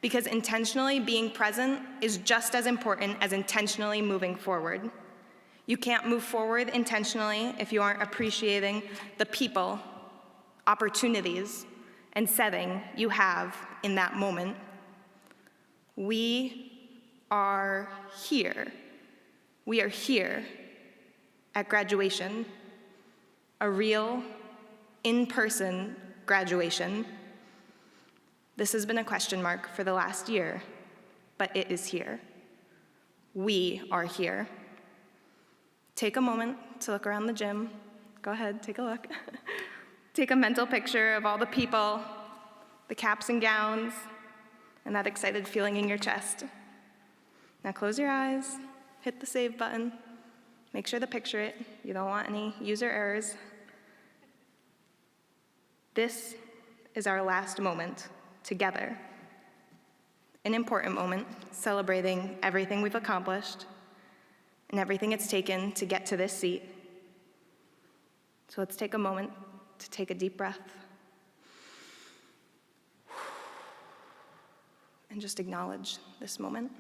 because intentionally being present is just as important as intentionally moving forward. You can't move forward intentionally if you aren't appreciating the people, opportunities, and setting you have in that moment. We are here. We are here at graduation, a real, in-person graduation. This has been a question mark for the last year, but it is here. We are here. Take a moment to look around the gym. Go ahead, take a look. Take a mental picture of all the people, the caps and gowns, and that excited feeling in your chest. Now close your eyes, hit the save button, make sure to picture it. You don't want any user errors. This is our last moment together. An important moment, celebrating everything we've accomplished and everything it's taken to get to this seat. So let's take a moment to take a deep breath and just acknowledge this moment.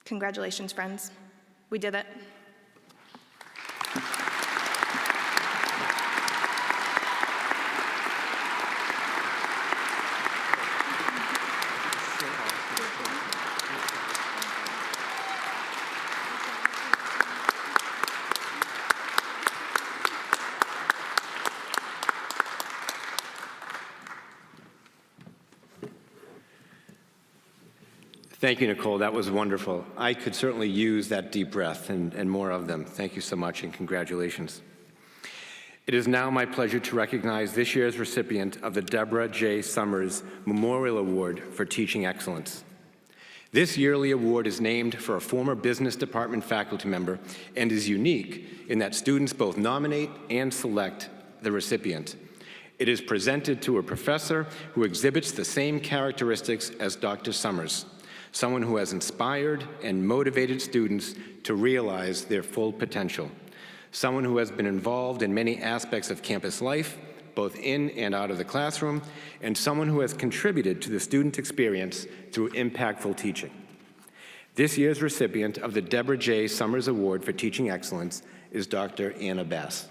Congratulations, friends. We did it. Thank you, Nicole. That was wonderful. I could certainly use that deep breath and more of them. Thank you so much, and congratulations. It is now my pleasure to recognize this year's recipient of the Deborah J. Summers Memorial Award for Teaching Excellence. This yearly award is named for a former business department faculty member and is unique in that students both nominate and select the recipient. It is presented to a professor who exhibits the same characteristics as Dr. Summers, someone who has inspired and motivated students to realize their full potential, someone who has been involved in many aspects of campus life, both in and out of the classroom, and someone who has contributed to the student experience through impactful teaching. This year's recipient of the Deborah J. Summers Award for Teaching Excellence is Dr. Anna Bass.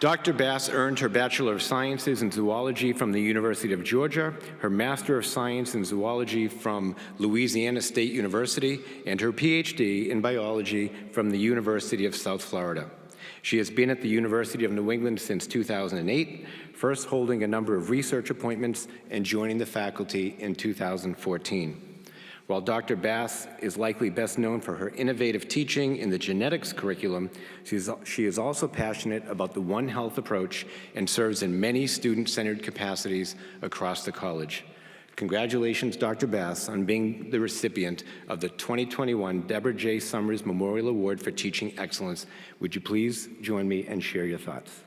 Dr. Bass earned her Bachelor of Sciences in Zoology from the University of Georgia, her Master of Science in Zoology from Louisiana State University, and her PhD in Biology from the University of South Florida. She has been at the University of New England since 2008, first holding a number of research appointments and joining the faculty in 2014. While Dr. Bass is likely best known for her innovative teaching in the genetics curriculum, she is also passionate about the One Health approach and serves in many student-centered capacities across the college. Congratulations, Dr. Bass, on being the recipient of the 2021 Deborah J. Summers Memorial Award for Teaching Excellence. Would you please join me and share your thoughts?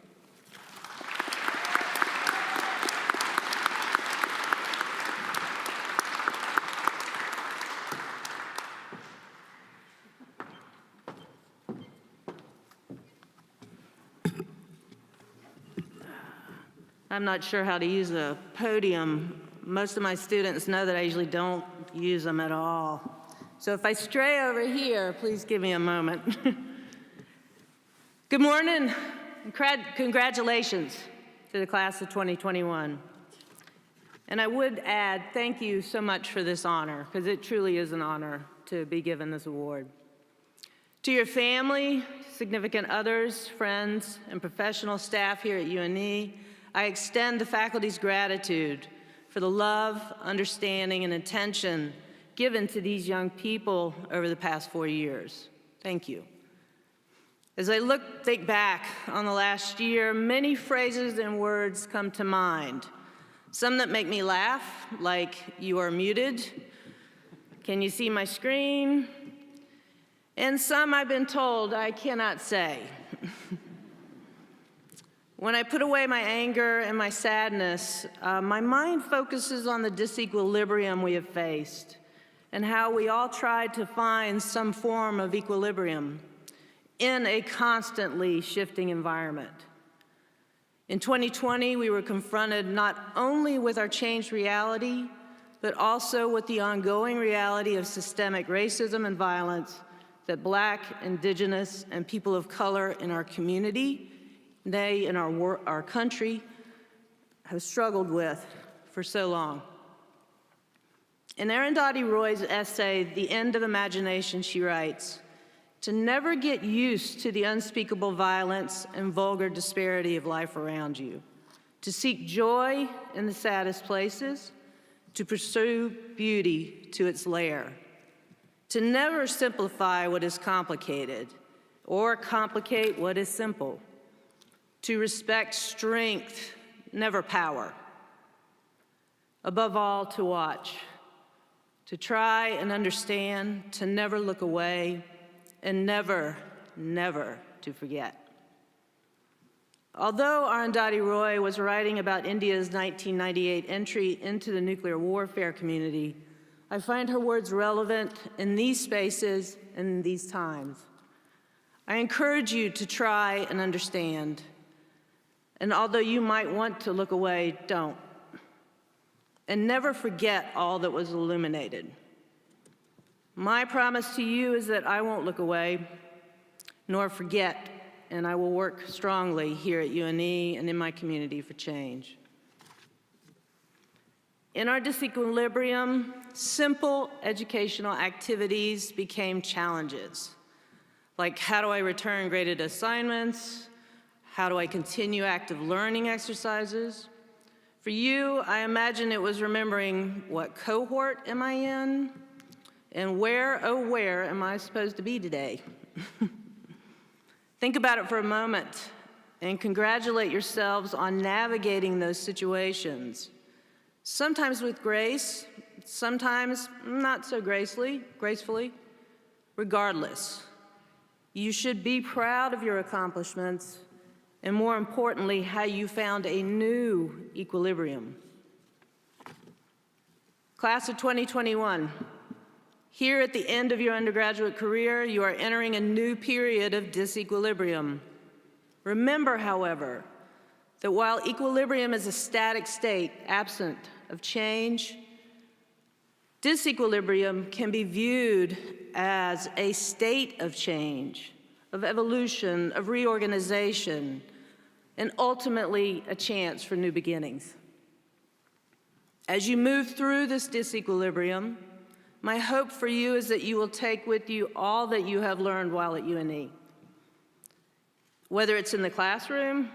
I'm not sure how to use a podium. Most of my students know that I usually don't use them at all. So if I stray over here, please give me a moment. Good morning. Congratulations to the class of 2021. And I would add, thank you so much for this honor, because it truly is an honor to be given this award. To your family, significant others, friends, and professional staff here at UNE, I extend the faculty's gratitude for the love, understanding, and attention given to these young people over the past 4 years. Thank you. As I think back on the last year, many phrases and words come to mind. Some that make me laugh, like, "You are muted," "Can you see my screen?" And some I've been told I cannot say. When I put away my anger and my sadness, my mind focuses on the disequilibrium we have faced and how we all tried to find some form of equilibrium in a constantly shifting environment. In 2020, we were confronted not only with our changed reality, but also with the ongoing reality of systemic racism and violence that Black, Indigenous, and people of color in our community, nay, in our country, have struggled with for so long. In Arundhati Roy's essay, The End of Imagination, she writes, "To never get used to the unspeakable violence and vulgar disparity of life around you, to seek joy in the saddest places, to pursue beauty to its lair, to never simplify what is complicated or complicate what is simple, to respect strength, never power. Above all, to watch, to try and understand, to never look away, and never, never to forget." Although Arundhati Roy was writing about India's 1998 entry into the nuclear warfare community, I find her words relevant in these spaces and in these times. I encourage you to try and understand. And although you might want to look away, don't. And never forget all that was illuminated. My promise to you is that I won't look away, nor forget, and I will work strongly here at UNE and in my community for change. In our disequilibrium, simple educational activities became challenges, like how do I return graded assignments? How do I continue active learning exercises? For you, I imagine it was remembering what cohort am I in and where, oh where, am I supposed to be today? Think about it for a moment and congratulate yourselves on navigating those situations. Sometimes with grace, sometimes not so gracefully. Regardless, you should be proud of your accomplishments and, more importantly, how you found a new equilibrium. Class of 2021, here at the end of your undergraduate career, you are entering a new period of disequilibrium. Remember, however, that while equilibrium is a static state absent of change, disequilibrium can be viewed as a state of change, of evolution, of reorganization, and ultimately a chance for new beginnings. As you move through this disequilibrium, my hope for you is that you will take with you all that you have learned while at UNE. Whether it's in the classroom,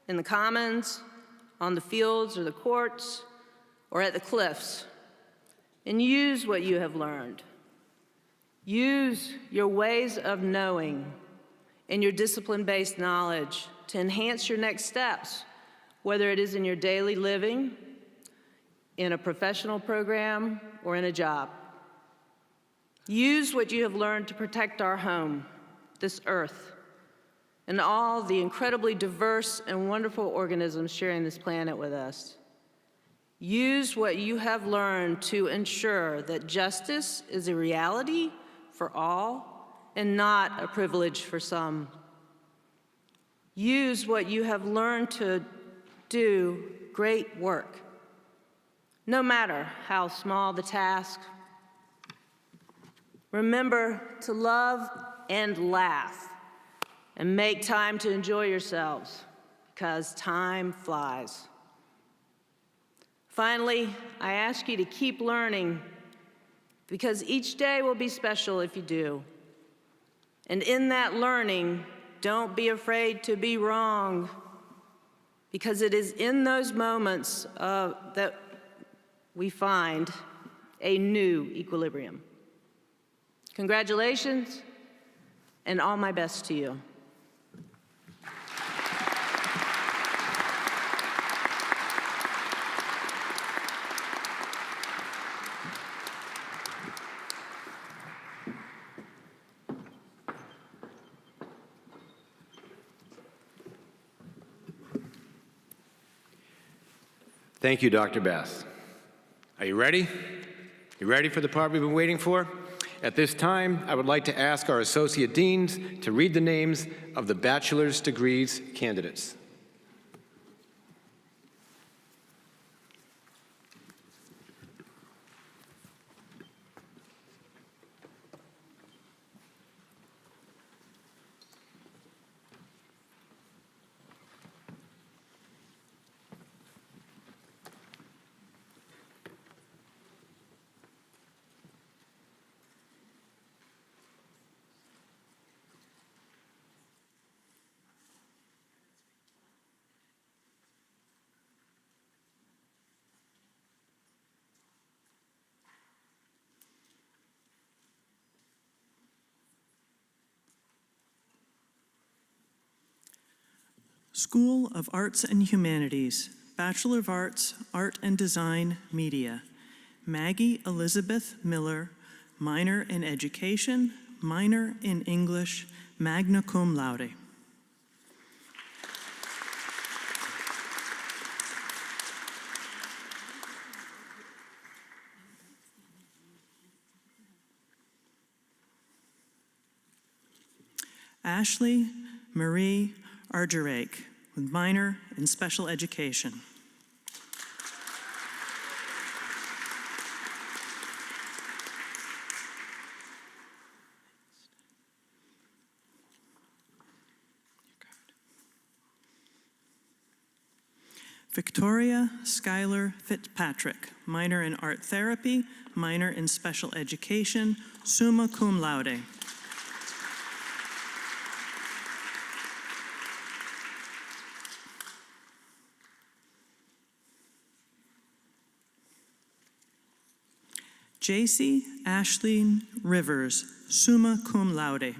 in the commons, on the fields or the courts, or at the cliffs, and use what you have learned. Use your ways of knowing and your discipline-based knowledge to enhance your next steps, whether it is in your daily living, in a professional program, or in a job. Use what you have learned to protect our home, this earth, and all the incredibly diverse and wonderful organisms sharing this planet with us. Use what you have learned to ensure that justice is a reality for all and not a privilege for some. Use what you have learned to do great work, no matter how small the task. Remember to love and laugh and make time to enjoy yourselves, because time flies. Finally, I ask you to keep learning, because each day will be special if you do. And in that learning, don't be afraid to be wrong, because it is in those moments that we find a new equilibrium. Congratulations, and all my best to you. Thank you, Dr. Bass. Are you ready? You ready for the part we've been waiting for? At this time, I would like to ask our Associate Deans to read the names of the bachelor's degrees candidates. School of Arts and Humanities, Bachelor of Arts, Art and Design, Media. Maggie Elizabeth Miller, minor in Education, minor in English, magna cum laude. Ashley Marie Argerake, with minor in Special Education. Victoria Schuyler Fitzpatrick, minor in Art Therapy, minor in Special Education, summa cum laude. J.C. Ashleen Rivers, summa cum laude.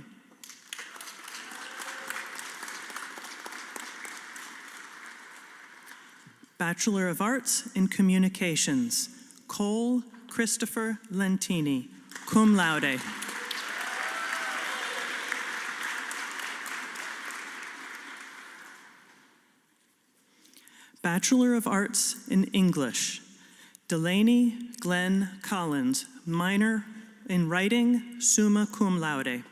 Bachelor of Arts in Communications, Cole Christopher Lentini, cum laude. Bachelor of Arts in English, Delaney Glenn Collins, minor in writing, summa cum laude.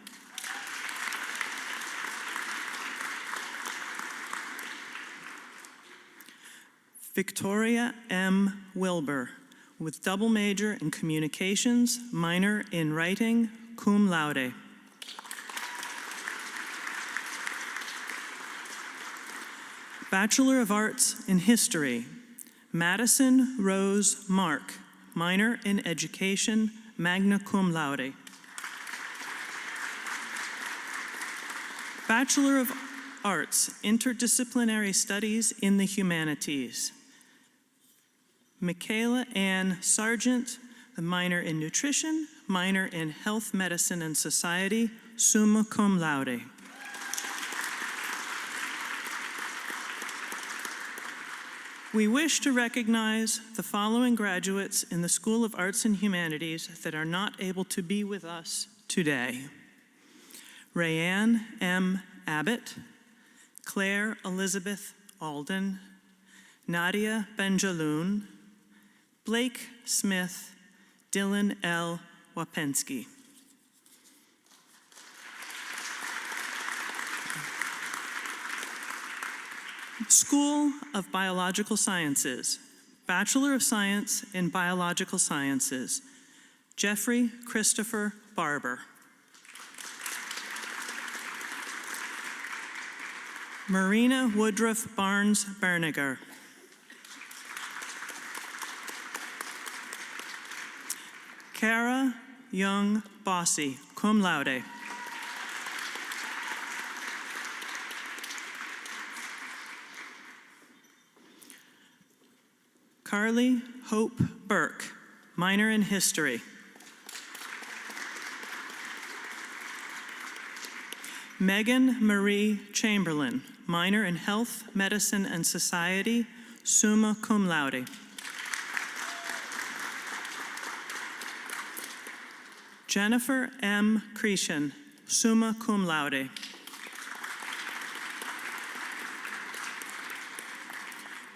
Victoria M. Wilbur, with double major in communications, minor in writing, cum laude. Bachelor of Arts in History, Madison Rose Mark, minor in education, magna cum laude. Bachelor of Arts, Interdisciplinary Studies in the Humanities, Michaela Ann Sargent, the minor in nutrition, minor in health, medicine, and society, summa cum laude. We wish to recognize the following graduates in the School of Arts and Humanities that are not able to be with us today. Rayanne M. Abbott, Claire Elizabeth Alden, Nadia Benjaloun, Blake Smith, Dylan L. Wapensky. School of Biological Sciences, Bachelor of Science in Biological Sciences, Jeffrey Christopher Barber. Marina Woodruff Barnes Berniger. Kara Young Bossy, cum laude. Carly Hope Burke, minor in history. Megan Marie Chamberlain, minor in health, medicine, and society, summa cum laude. Jennifer M. Cretion, summa cum laude.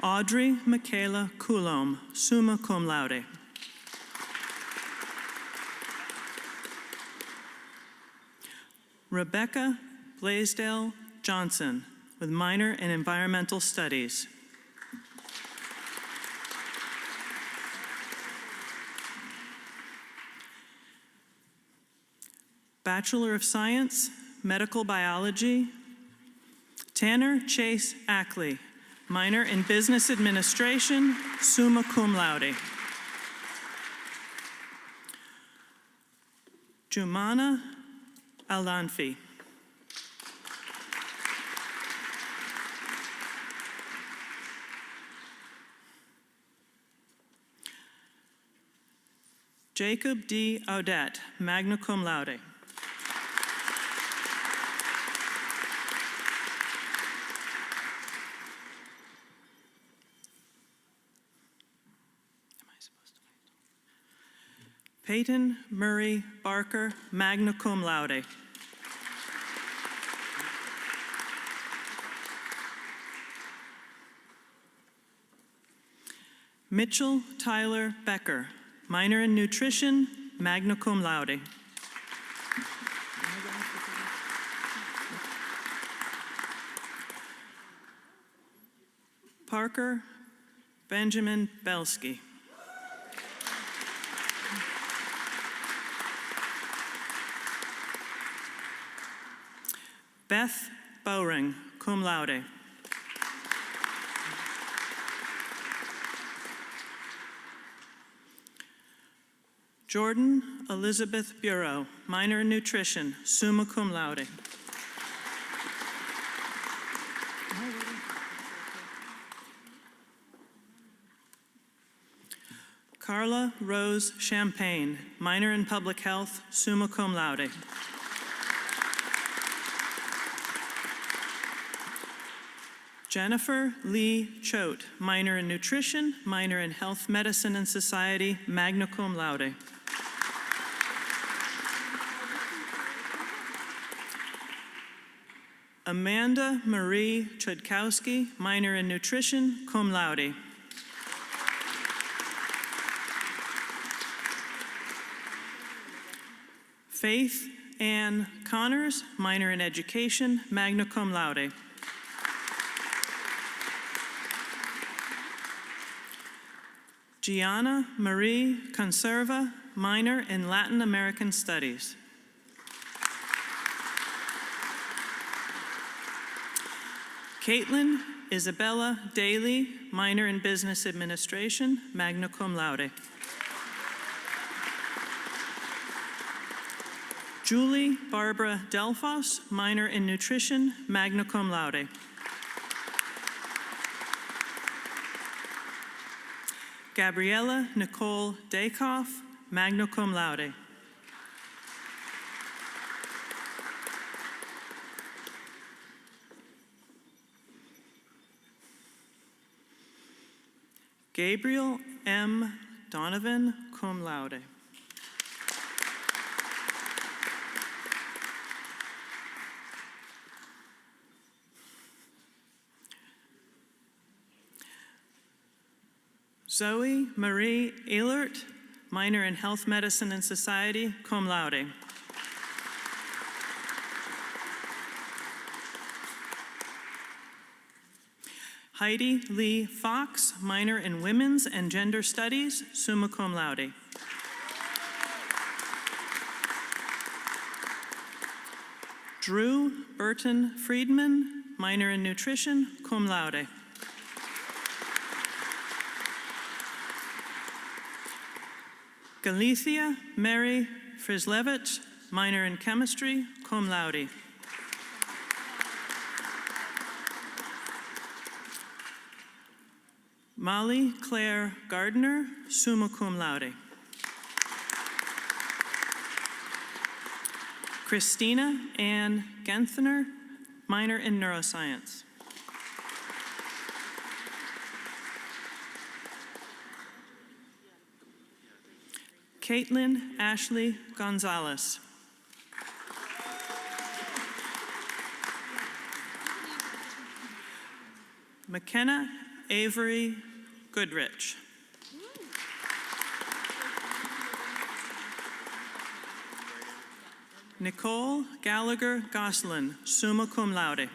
Audrey Michaela Coulomb, summa cum laude. Rebecca Blaisdell Johnson, with minor in environmental studies. Bachelor of Science, Medical Biology, Tanner Chase Ackley, minor in Business Administration, summa cum laude. Jumana Alanfi. Jacob D. Audette, magna cum laude. Peyton Murray Barker, magna cum laude. Mitchell Tyler Becker, minor in nutrition, magna cum laude. Parker Benjamin Belsky. Beth Bowring, cum laude. Jordan Elizabeth Bureau, minor in nutrition, summa cum laude. Carla Rose Champagne, minor in public health, summa cum laude. Jennifer Lee Choate, minor in nutrition, minor in health medicine and society, magna cum laude. Amanda Marie Chudkowski, minor in nutrition, cum laude. Faith Ann Connors, minor in education, magna cum laude. Gianna Marie Conserva, minor in Latin American Studies. Caitlin Isabella Daly, minor in Business Administration, magna cum laude. Julie Barbara Delfos, minor in Nutrition, magna cum laude. Gabriella Nicole Daykoff, magna cum laude. Gabriel M. Donovan, cum laude. Zoe Marie Ehlert, minor in Health Medicine and Society, cum laude. Heidi Lee Fox, minor in Women's and Gender Studies, summa cum laude. Drew Burton Friedman, minor in Nutrition, cum laude. Galicia Mary Frislevich, minor in Chemistry, cum laude. Molly Claire Gardner, summa cum laude. Christina Ann Genthner, minor in Neuroscience. Caitlin Ashley Gonzalez. McKenna Avery Goodrich. Nicole Gallagher Goslin, summa cum laude.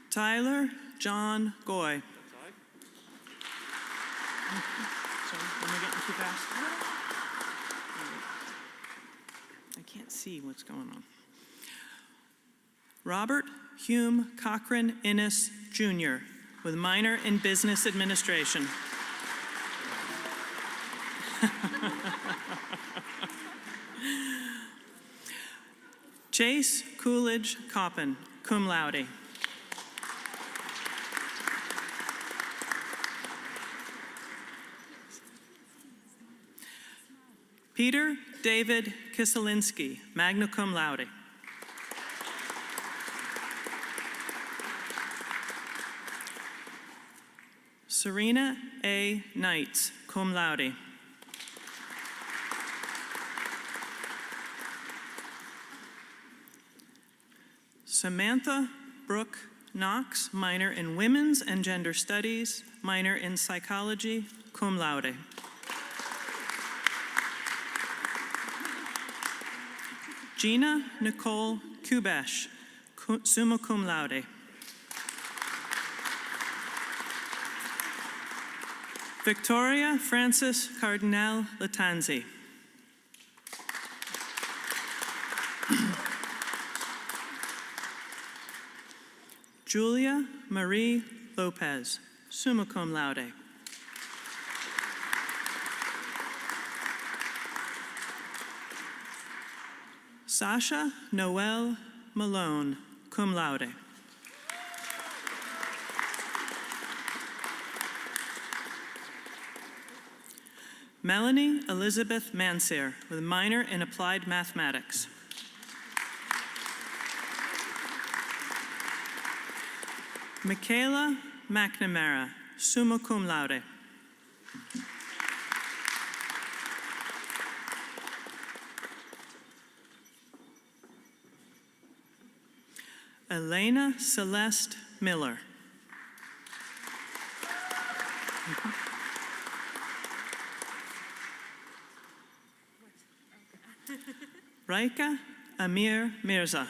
Tyler John Goy. Sorry, am I getting too fast? I can't see what's going on. Robert Hume Cochran Innes, Jr., with minor in Business Administration. Chase Coolidge Coppin, cum laude. Peter David Kiselinsky, magna cum laude. Serena A. Knights, cum laude. Samantha Brooke Knox, minor in Women's and Gender Studies, minor in Psychology, cum laude. Gina Nicole Kubesh, summa cum laude. Victoria Frances Cardinal Latanzi. Julia Marie Lopez, summa cum laude. Sasha Noel Malone, cum laude. Melanie Elizabeth Mansir, with minor in Applied Mathematics. Michaela McNamara, summa cum laude. Elena Celeste Miller. Raika Amir Mirza.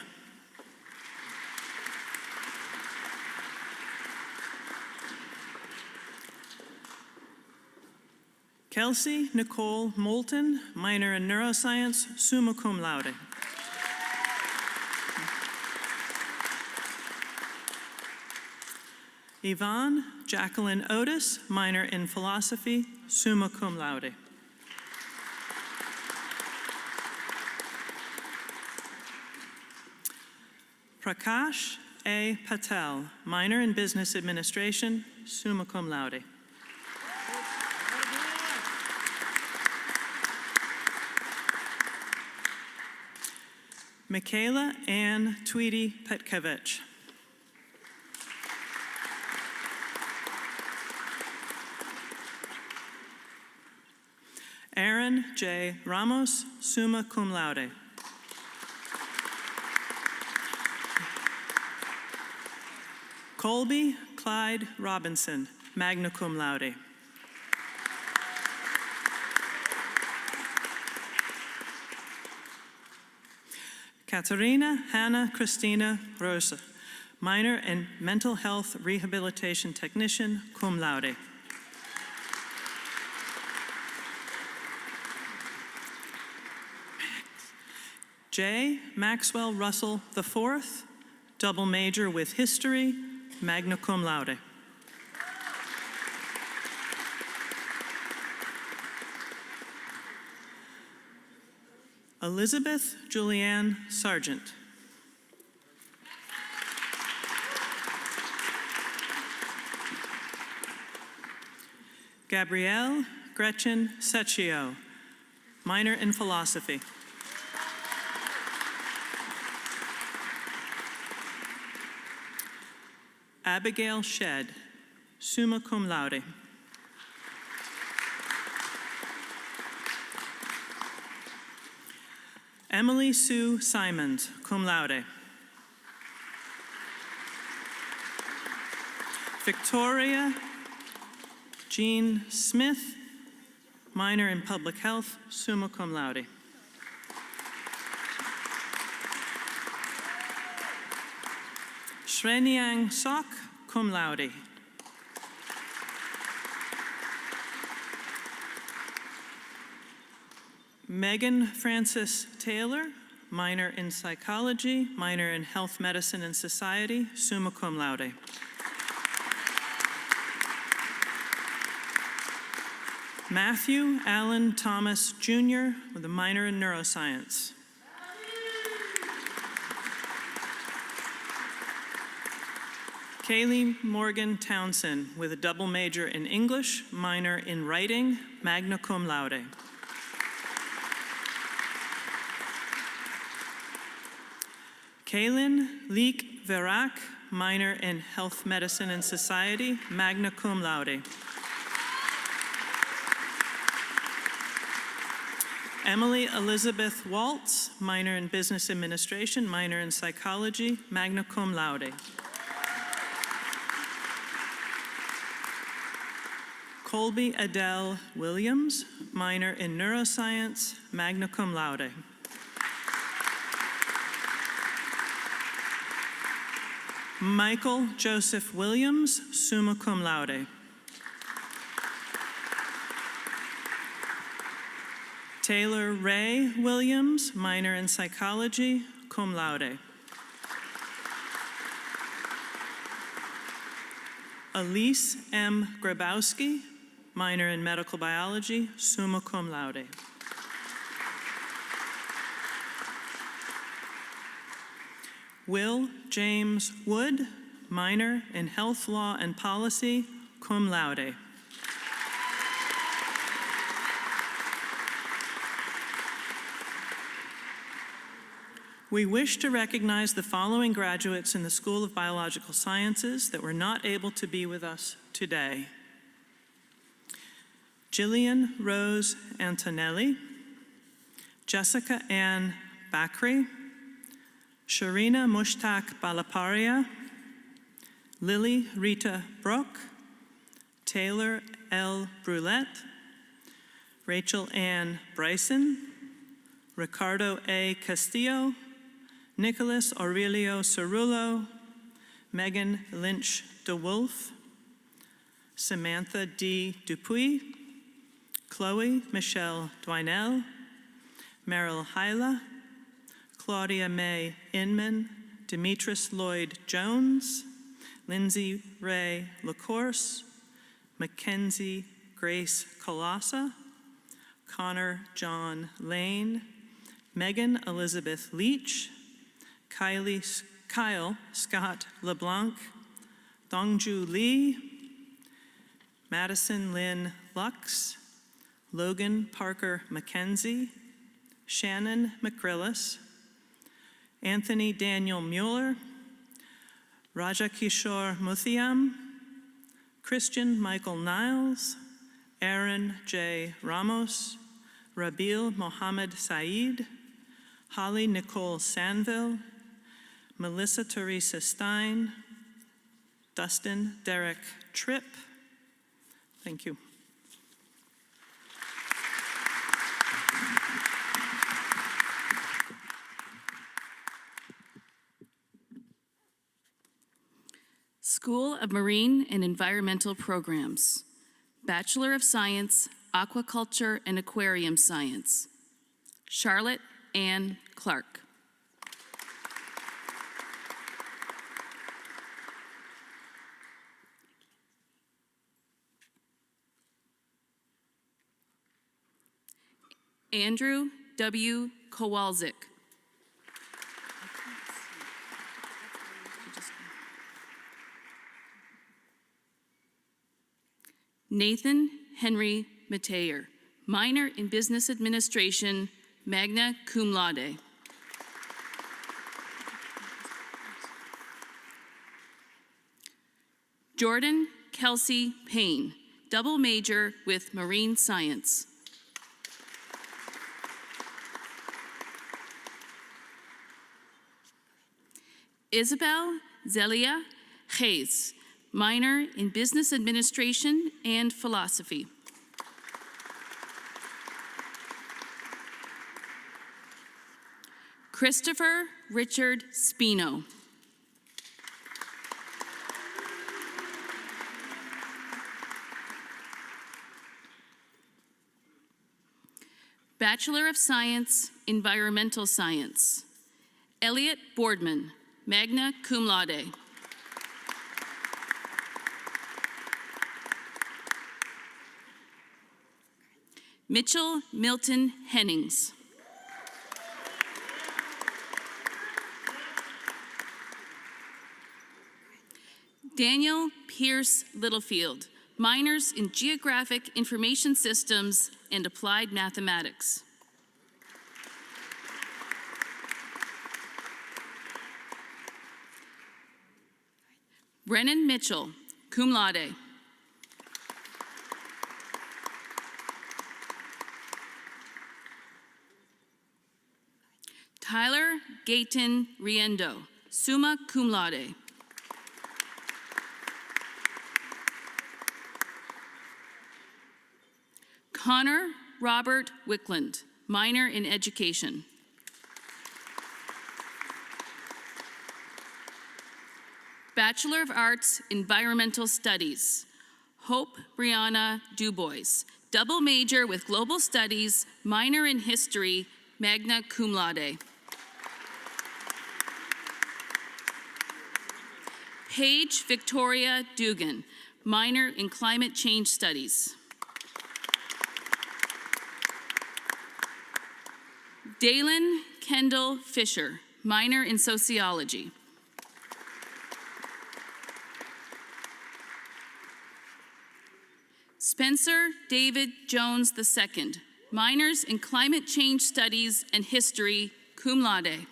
Kelsey Nicole Moulton, minor in neuroscience, summa cum laude. Yvonne Jacqueline Otis, minor in philosophy, summa cum laude. Prakash A. Patel, minor in business administration, summa cum laude. Michaela Ann Tweedy Petkevich. Aaron J. Ramos, summa cum laude. Colby Clyde Robinson, magna cum laude. Katerina Hannah Christina Rosa, minor in mental health rehabilitation technician, cum laude. J. Maxwell Russell IV, double major with history, magna cum laude. Elizabeth Julianne Sargent. Gabrielle Gretchen Secchio, minor in philosophy. Abigail Shedd, summa cum laude. Emily Sue Simons, cum laude. Victoria Jean Smith, minor in public health, summa cum laude. Shrenyang Sok, cum laude. Megan Frances Taylor, minor in psychology, minor in health medicine and society, summa cum laude. Matthew Allen Thomas Jr. with a minor in neuroscience. Kaylee Morgan Townsend with a double major in English, minor in writing, magna cum laude. Kaylin Leek Verak, minor in health medicine and society, magna cum laude. Emily Elizabeth Waltz, minor in business administration, minor in psychology, magna cum laude. Colby Adele Williams, minor in neuroscience, magna cum laude. Michael Joseph Williams, summa cum laude. Taylor Ray Williams, minor in psychology, cum laude. Elise M. Grabowski, minor in medical biology, summa cum laude. Will James Wood, minor in health law and policy, cum laude. We wish to recognize the following graduates in the School of Biological Sciences that were not able to be with us today. Jillian Rose Antonelli, Jessica Ann Bakri, Sharina Mushtaq Balaparia, Lily Rita Brook, Taylor L. Brulette, Rachel Ann Bryson, Ricardo A. Castillo, Nicholas Aurelio Cerullo, Megan Lynch DeWolf, Samantha D. Dupuy, Chloe Michelle Dwinell, Meryl Hyla, Claudia May Inman, Demetris Lloyd Jones, Lindsay Ray LaCourse, Mackenzie Grace Colassa, Connor John Lane, Megan Elizabeth Leach, Kyle Scott LeBlanc, Dongju Lee, Madison Lynn Lux, Logan Parker McKenzie, Shannon McCrillis, Anthony Daniel Mueller, Raja Kishore Muthiam, Christian Michael Niles, Aaron J. Ramos, Rabil Mohammed Saeed, Holly Nicole Sanville, Melissa Teresa Stein, Dustin Derek Tripp. Thank you. School of Marine and Environmental Programs, Bachelor of Science, Aquaculture and Aquarium Science, Charlotte Ann Clark. Andrew W. Kowalczyk. Nathan Henry Mateer, minor in Business Administration, magna cum laude. Jordan Kelsey Payne, double major with Marine Science. Isabel Zelia Hayes, minor in Business Administration and Philosophy. Christopher Richard Spino. Bachelor of Science, Environmental Science. Elliot Boardman, magna cum laude. Mitchell Milton Hennings. Daniel Pierce Littlefield, minors in Geographic Information Systems and Applied Mathematics. Brennan Mitchell, cum laude. Tyler Gayton Riendo, summa cum laude. Connor Robert Wickland, minor in Education. Bachelor of Arts, Environmental Studies. Hope Brianna Dubois, double major with Global Studies, minor in History, magna cum laude. Paige Victoria Dugan, minor in Climate Change Studies. Dalen Kendall Fisher, minor in Sociology. Spencer David Jones II, minors in Climate Change Studies and History, cum laude.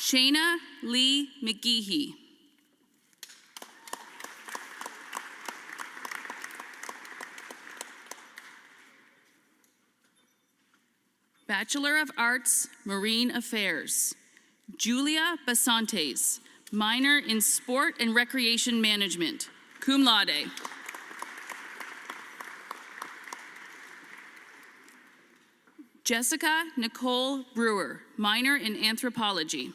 Shayna Lee McGeehee. Bachelor of Arts, Marine Affairs. Julia Basantes, minor in Sport and Recreation Management, cum laude. Jessica Nicole Brewer, minor in Anthropology.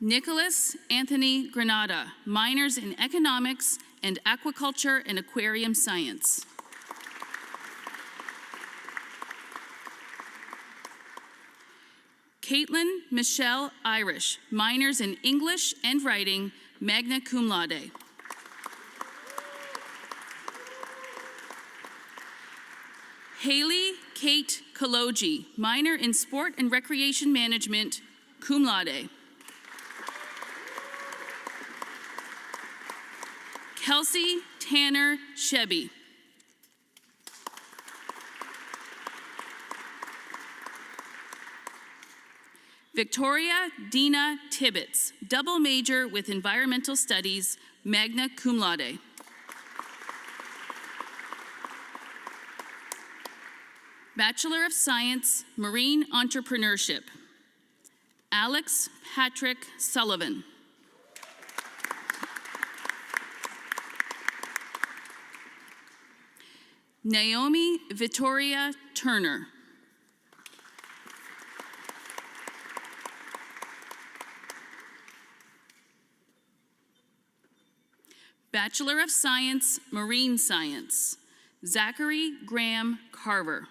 Nicholas Anthony Granada, minors in Economics and Aquaculture and Aquarium Science. Caitlin Michelle Irish, minors in English and Writing, magna cum laude. Haley Kate Kaloji, minor in Sport and Recreation Management, cum laude. Kelsey Tanner Shebby. Victoria Dina Tibbetts, double major with Environmental Studies, magna cum laude. Bachelor of Science, Marine Entrepreneurship. Alex Patrick Sullivan. Naomi Victoria Turner. Bachelor of Science, Marine Science. Zachary Graham Carver.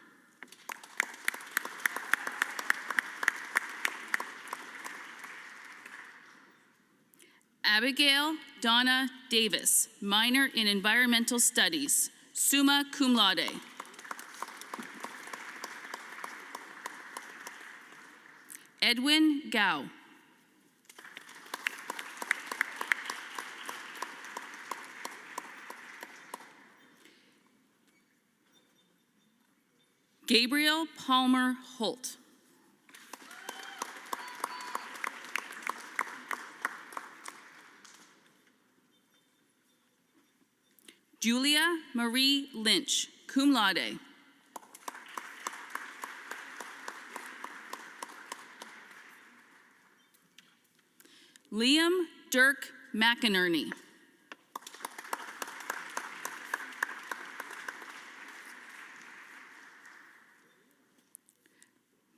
Abigail Donna Davis, minor in Environmental Studies, summa cum laude. Edwin Gao. Gabriel Palmer Holt. Julia Marie Lynch, cum laude. Liam Dirk McInerney.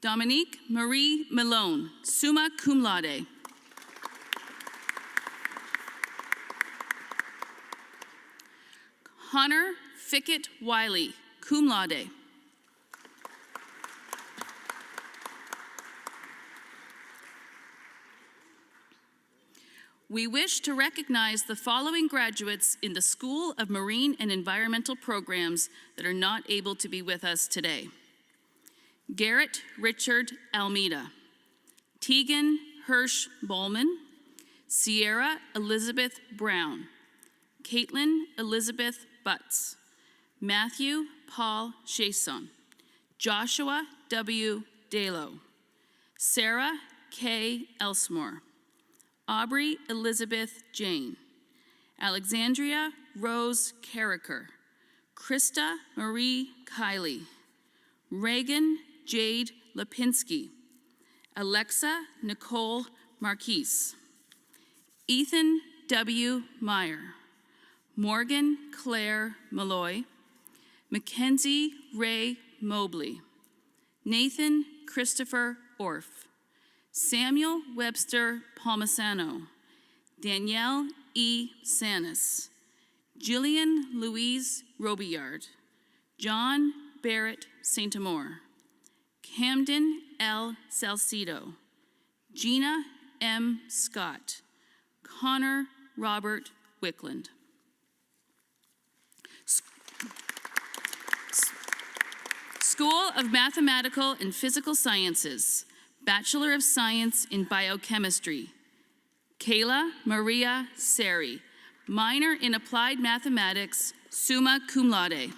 Dominique Marie Malone, summa cum laude. Connor Fickett Wiley, cum laude. We wish to recognize the following graduates in the School of Marine and Environmental Programs that are not able to be with us today. Garrett Richard Almeida, Tegan Hirsch Bowman, Sierra Elizabeth Brown, Caitlin Elizabeth Butts, Matthew Paul Chason, Joshua W. Dalo, Sarah K. Elsmore, Aubrey Elizabeth Jane, Alexandria Rose Carricker, Krista Marie Kiley, Reagan Jade Lipinski, Alexa Nicole Marquise, Ethan W. Meyer, Morgan Claire Malloy, Mackenzie Ray Mobley, Nathan Christopher Orff, Samuel Webster Palmisano, Danielle E. Sanis, Jillian Louise Robillard, John Barrett St. Amour, Camden L. Salcido, Gina M. Scott, Connor Robert Wickland. School of Mathematical and Physical Sciences, Bachelor of Science in Biochemistry, Kayla Maria Seri, minor in Applied Mathematics, summa cum laude.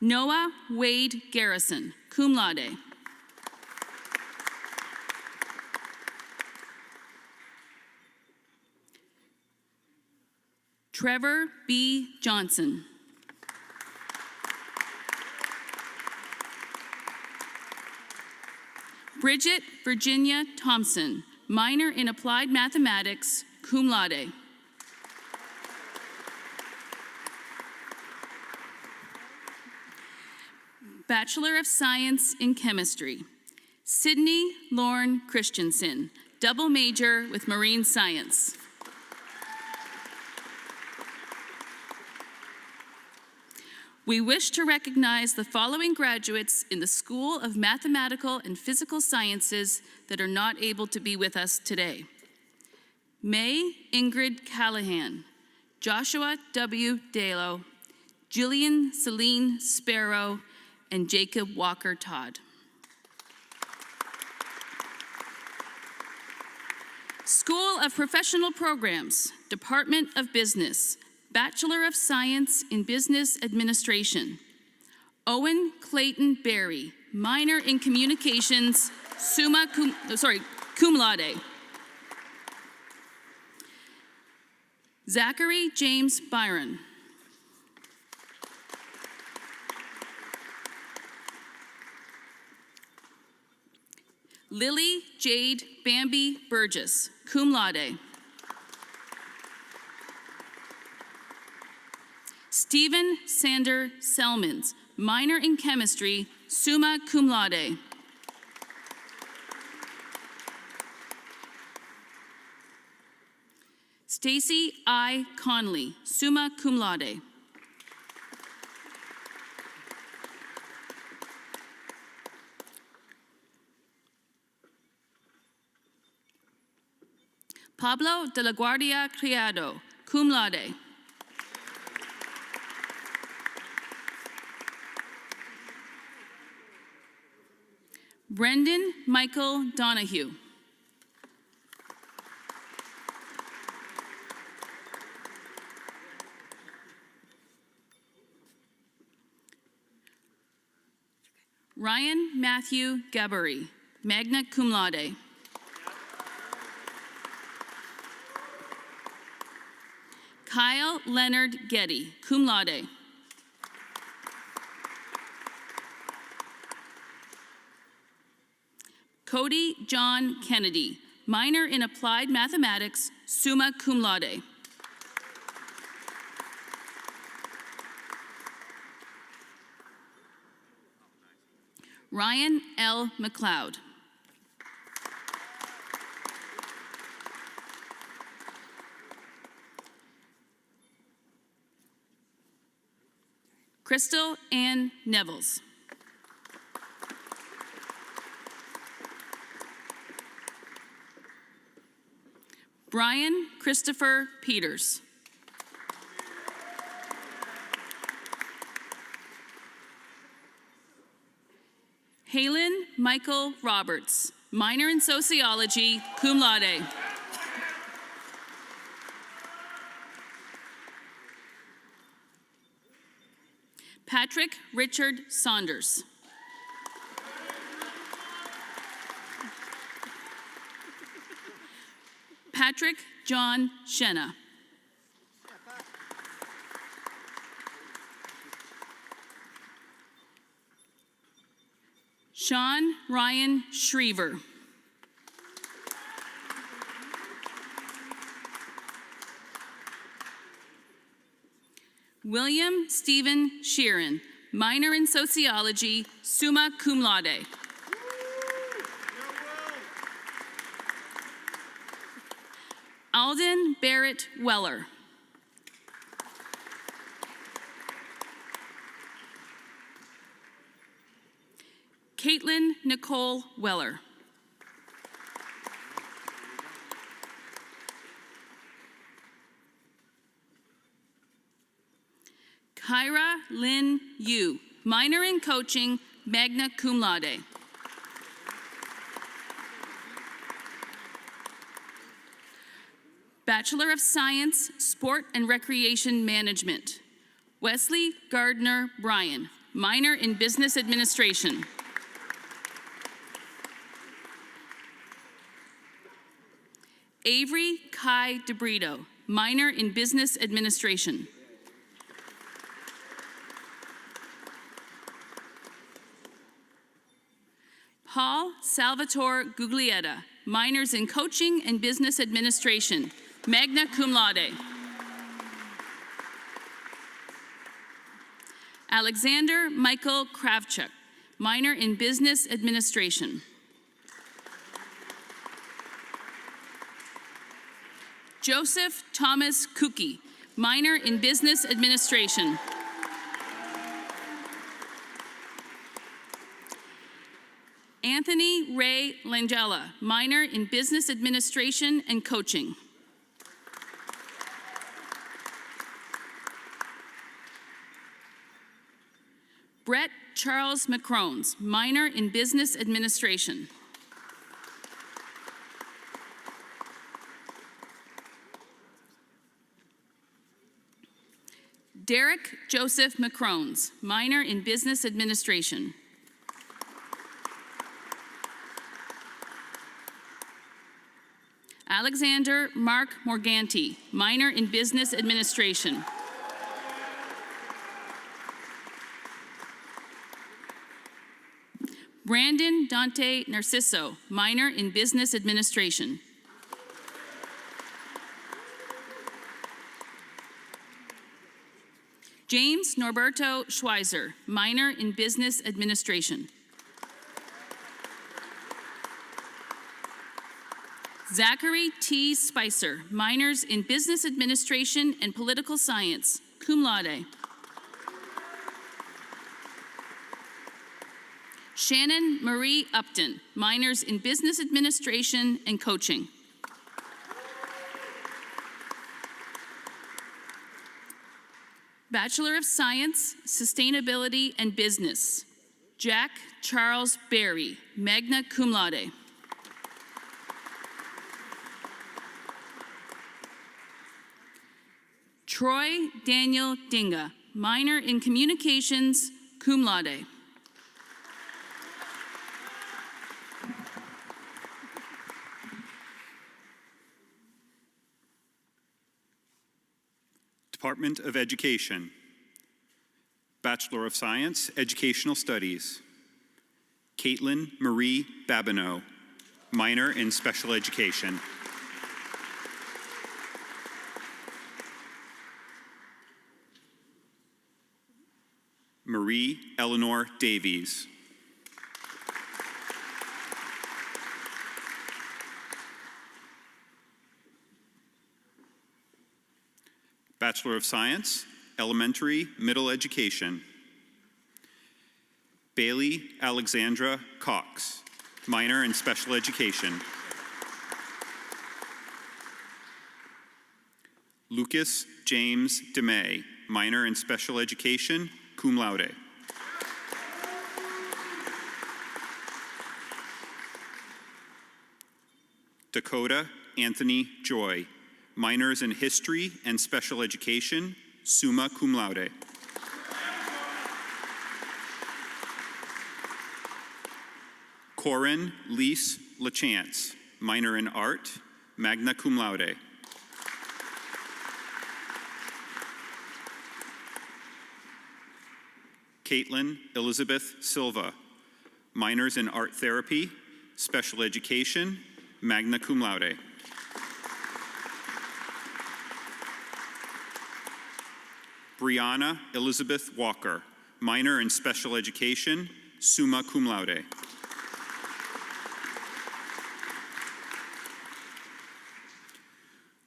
Noah Wade Garrison, cum laude. Trevor B. Johnson. Bridget Virginia Thompson, minor in applied mathematics, cum laude. Bachelor of Science in Chemistry, Sydney Lorne Christensen, double major with marine science. We wish to recognize the following graduates in the School of Mathematical and Physical Sciences that are not able to be with us today. May Ingrid Callahan, Joshua W. Dalo, Jillian Celine Sparrow, and Jacob Walker Todd. School of Professional Programs, Department of Business, Bachelor of Science in Business Administration. Owen Clayton Berry, minor in Communications, cum laude. Zachary James Byron. Lily Jade Bambi Burgess, cum laude. Stephen Sander Selmans, minor in chemistry, summa cum laude. Stacy I. Conley, summa cum laude. Pablo de la Guardia Criado, cum laude. Brendan Michael Donahue. Ryan Matthew Gabbery, magna cum laude. Kyle Leonard Getty, cum laude. Cody John Kennedy, minor in applied mathematics, summa cum laude. Ryan L. McLeod. Crystal Ann Nevels. Brian Christopher Peters. Halen Michael Roberts, minor in sociology, cum laude. Patrick Richard Saunders. Patrick John Shenna. Sean Ryan Schriever. William Stephen Sheeran, minor in sociology, summa cum laude. Alden Barrett Weller. Caitlin Nicole Weller. Kyra Lynn Yu, minor in coaching, magna cum laude. Bachelor of Science, Sport and Recreation Management. Wesley Gardner Bryan, minor in business administration. Avery Kai DeBrito, minor in business administration. Paul Salvatore Guglietta, minors in coaching and business administration, magna cum laude. Alexander Michael Kravchuk, minor in business administration. Joseph Thomas Kuki, minor in business administration. Anthony Ray Langella, minor in business administration and coaching. Brett Charles McCrones, minor in business administration. Derek Joseph McCrones, minor in business administration. Alexander Mark Morganti, minor in business administration. Brandon Dante Narciso, minor in business administration. James Norberto Schweizer, minor in business administration. Zachary T. Spicer, minors in business administration and political science, cum laude. Shannon Marie Upton, minors in business administration and coaching. Bachelor of Science, Sustainability and Business, Jack Charles Berry, magna cum laude. Troy Daniel Dinga, minor in communications, cum laude. Department of Education. Bachelor of Science, Educational Studies. Caitlin Marie Babineau, minor in Special Education. Marie Eleanor Davies. Bachelor of Science, Elementary Middle Education. Bailey Alexandra Cox, minor in Special Education. Lucas James DeMay, minor in Special Education, cum laude. Dakota Anthony Joy, minors in History and Special Education, summa cum laude. Corin Lise LaChance, minor in Art, magna cum laude. Caitlin Elizabeth Silva, minors in Art Therapy, Special Education, magna cum laude. Brianna Elizabeth Walker, minor in Special Education, summa cum laude.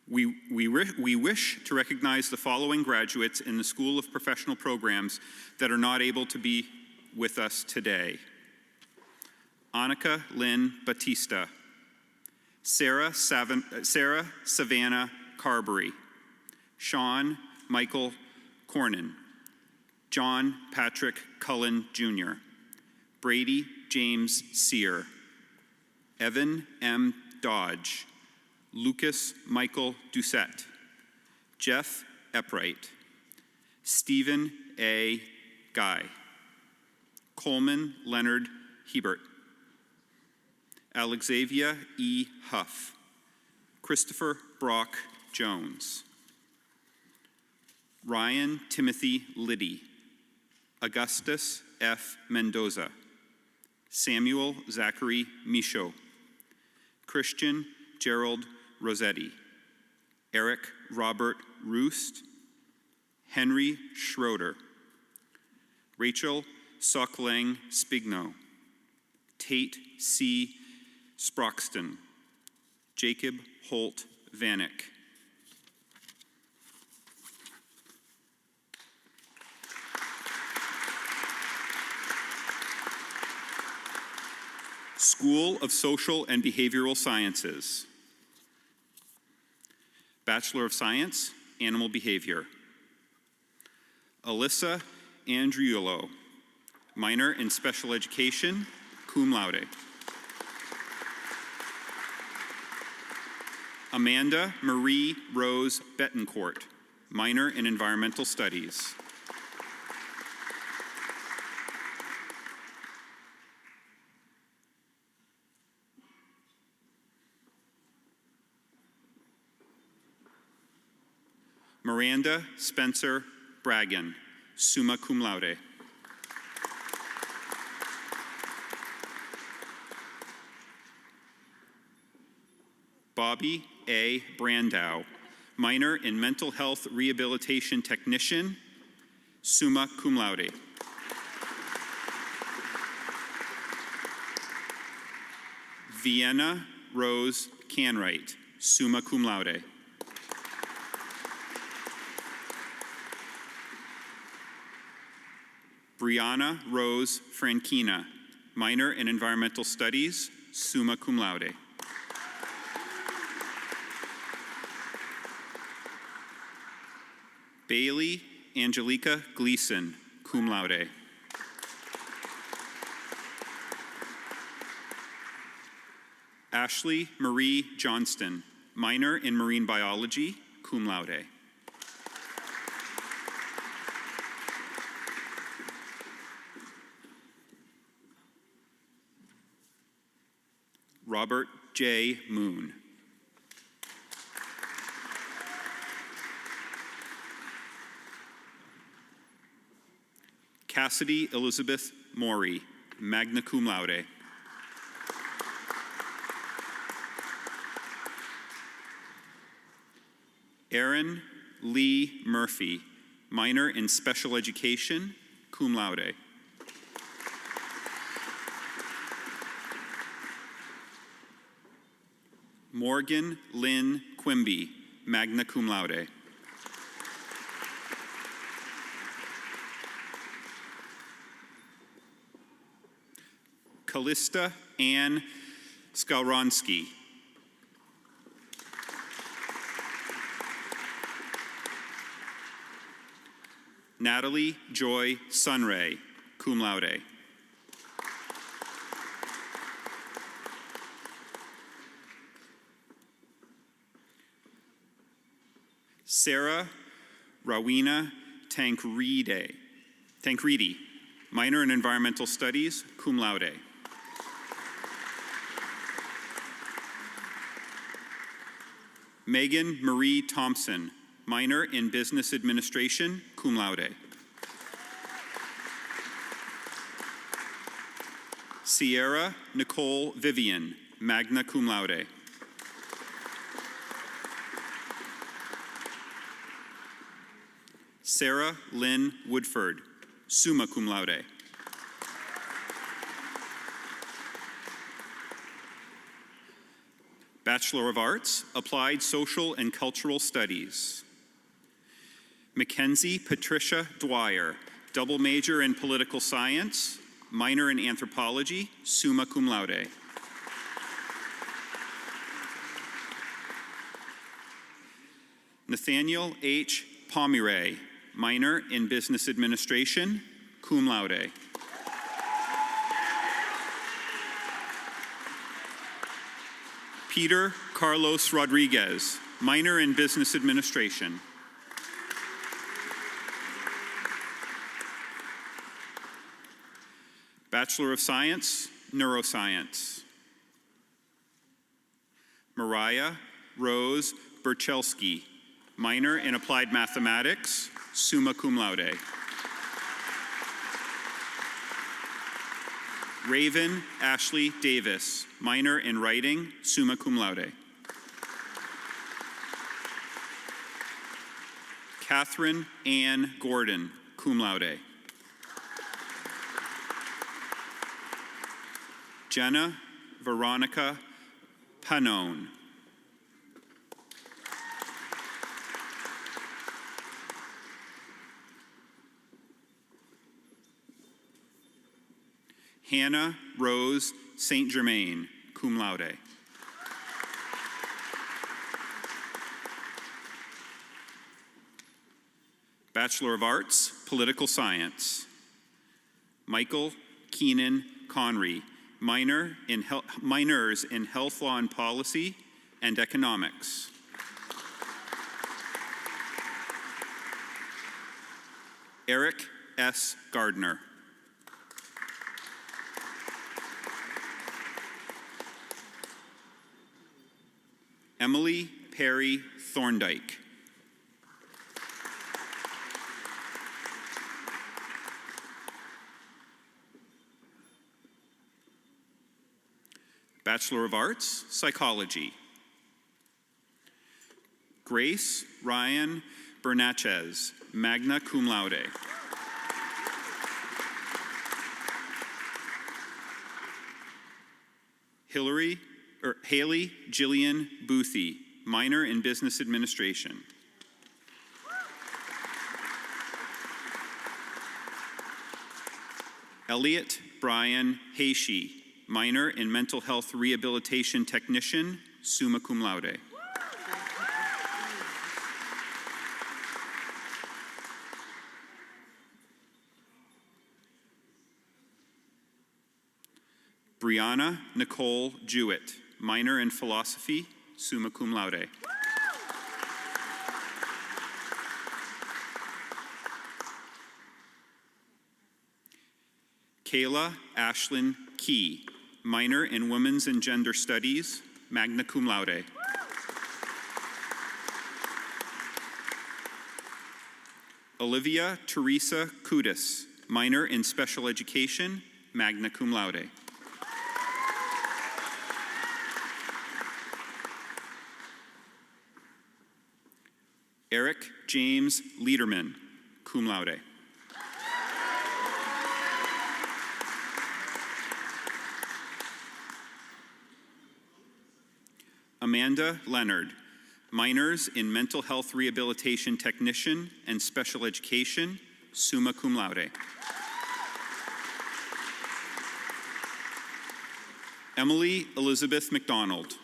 We wish to recognize the following graduates in the School of Professional Programs that are not able to be with us today. Annika Lynn Batista, Sarah Savannah Carberry, Sean Michael Cornyn, John Patrick Cullen Jr., Brady James Sear, Evan M. Dodge, Lucas Michael Doucette, Jeff Eppright, Stephen A. Guy, Coleman Leonard Hebert. Alexavia E. Huff. Christopher Brock Jones. Ryan Timothy Liddy. Augustus F. Mendoza. Samuel Zachary Michaud. Christian Gerald Rossetti. Eric Robert Roost. Henry Schroeder. Rachel Socklang Spigno. Tate C. Sproxton. Jacob Holt Vanek. School of Social and Behavioral Sciences. Bachelor of Science, Animal Behavior. Alyssa Andriulo, minor in Special Education, cum laude. Amanda Marie Rose Betancourt, minor in Environmental Studies. Miranda Spencer Bragan, summa cum laude. Bobby A. Brandow, minor in Mental Health Rehabilitation Technician, summa cum laude. Vienna Rose Canwright, summa cum laude. Brianna Rose Frankina, minor in Environmental Studies, summa cum laude. Bailey Angelica Gleason, cum laude. Ashley Marie Johnston, minor in Marine Biology, cum laude. Robert J. Moon. Cassidy Elizabeth Morey, magna cum laude. Aaron Lee Murphy, minor in Special Education, cum laude. Morgan Lynn Quimby, magna cum laude. Callista Ann Skowronski. Natalie Joy Sunray, cum laude. Sarah Rowena Tancredi, minor in Environmental Studies, cum laude. Megan Marie Thompson, minor in Business Administration, cum laude. Sierra Nicole Vivian, magna cum laude. Sarah Lynn Woodford, summa cum laude. Bachelor of Arts, Applied Social and Cultural Studies. Mackenzie Patricia Dwyer, double major in Political Science, minor in Anthropology, summa cum laude. Nathaniel H. Pomeray, minor in Business Administration, cum laude. Peter Carlos Rodriguez, minor in Business Administration. Bachelor of Science, Neuroscience. Mariah Rose Berchelski, minor in Applied Mathematics, summa cum laude. Raven Ashley Davis, minor in Writing, summa cum laude. Catherine Ann Gordon, cum laude. Jenna Veronica Panone. Hannah Rose St. Germain, cum laude. Bachelor of Arts, Political Science. Michael Keenan Conry, minors in Health Law and Policy and Economics. Eric S. Gardner. Emily Perry Thorndike. Bachelor of Arts, Psychology. Grace Ryan Bernatchez, magna cum laude. Haley Jillian Boothie, minor in Business Administration. Elliot Brian Hayshie, minor in Mental Health Rehabilitation Technician, summa cum laude. Brianna Nicole Jewett, minor in Philosophy, summa cum laude. Kayla Ashlyn Key, minor in Women's and Gender Studies, magna cum laude. Olivia Teresa Kudis, minor in Special Education, magna cum laude. Eric James Liederman, cum laude. Amanda Leonard, minors in Mental Health Rehabilitation Technician and Special Education, summa cum laude. Emily Elizabeth McDonald.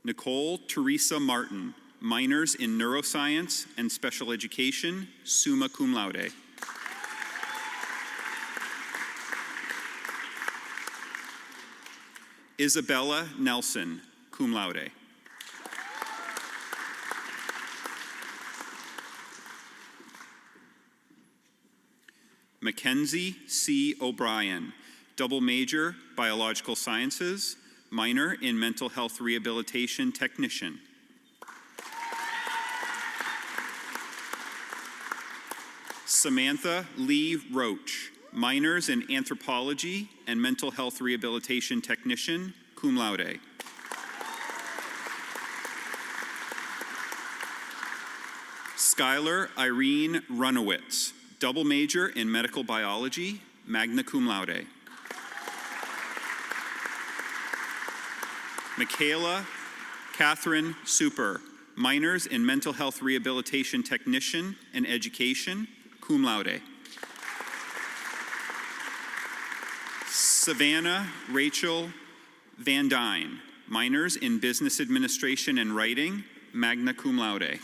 Nicole Teresa Martin, minors in Neuroscience and Special Education, summa cum laude. Isabella Nelson, cum laude. Mackenzie C. O'Brien, double major, Biological Sciences, minor in Mental Health Rehabilitation Technician. Samantha Lee Roach, minors in Anthropology and Mental Health Rehabilitation Technician, cum laude. Skylar Irene Runowitz, double major in Medical Biology, magna cum laude. Michaela Catherine Super, minors in Mental Health Rehabilitation Technician and Education, cum laude. Savannah Rachel Van Dyne, minors in Business Administration and Writing, magna cum laude.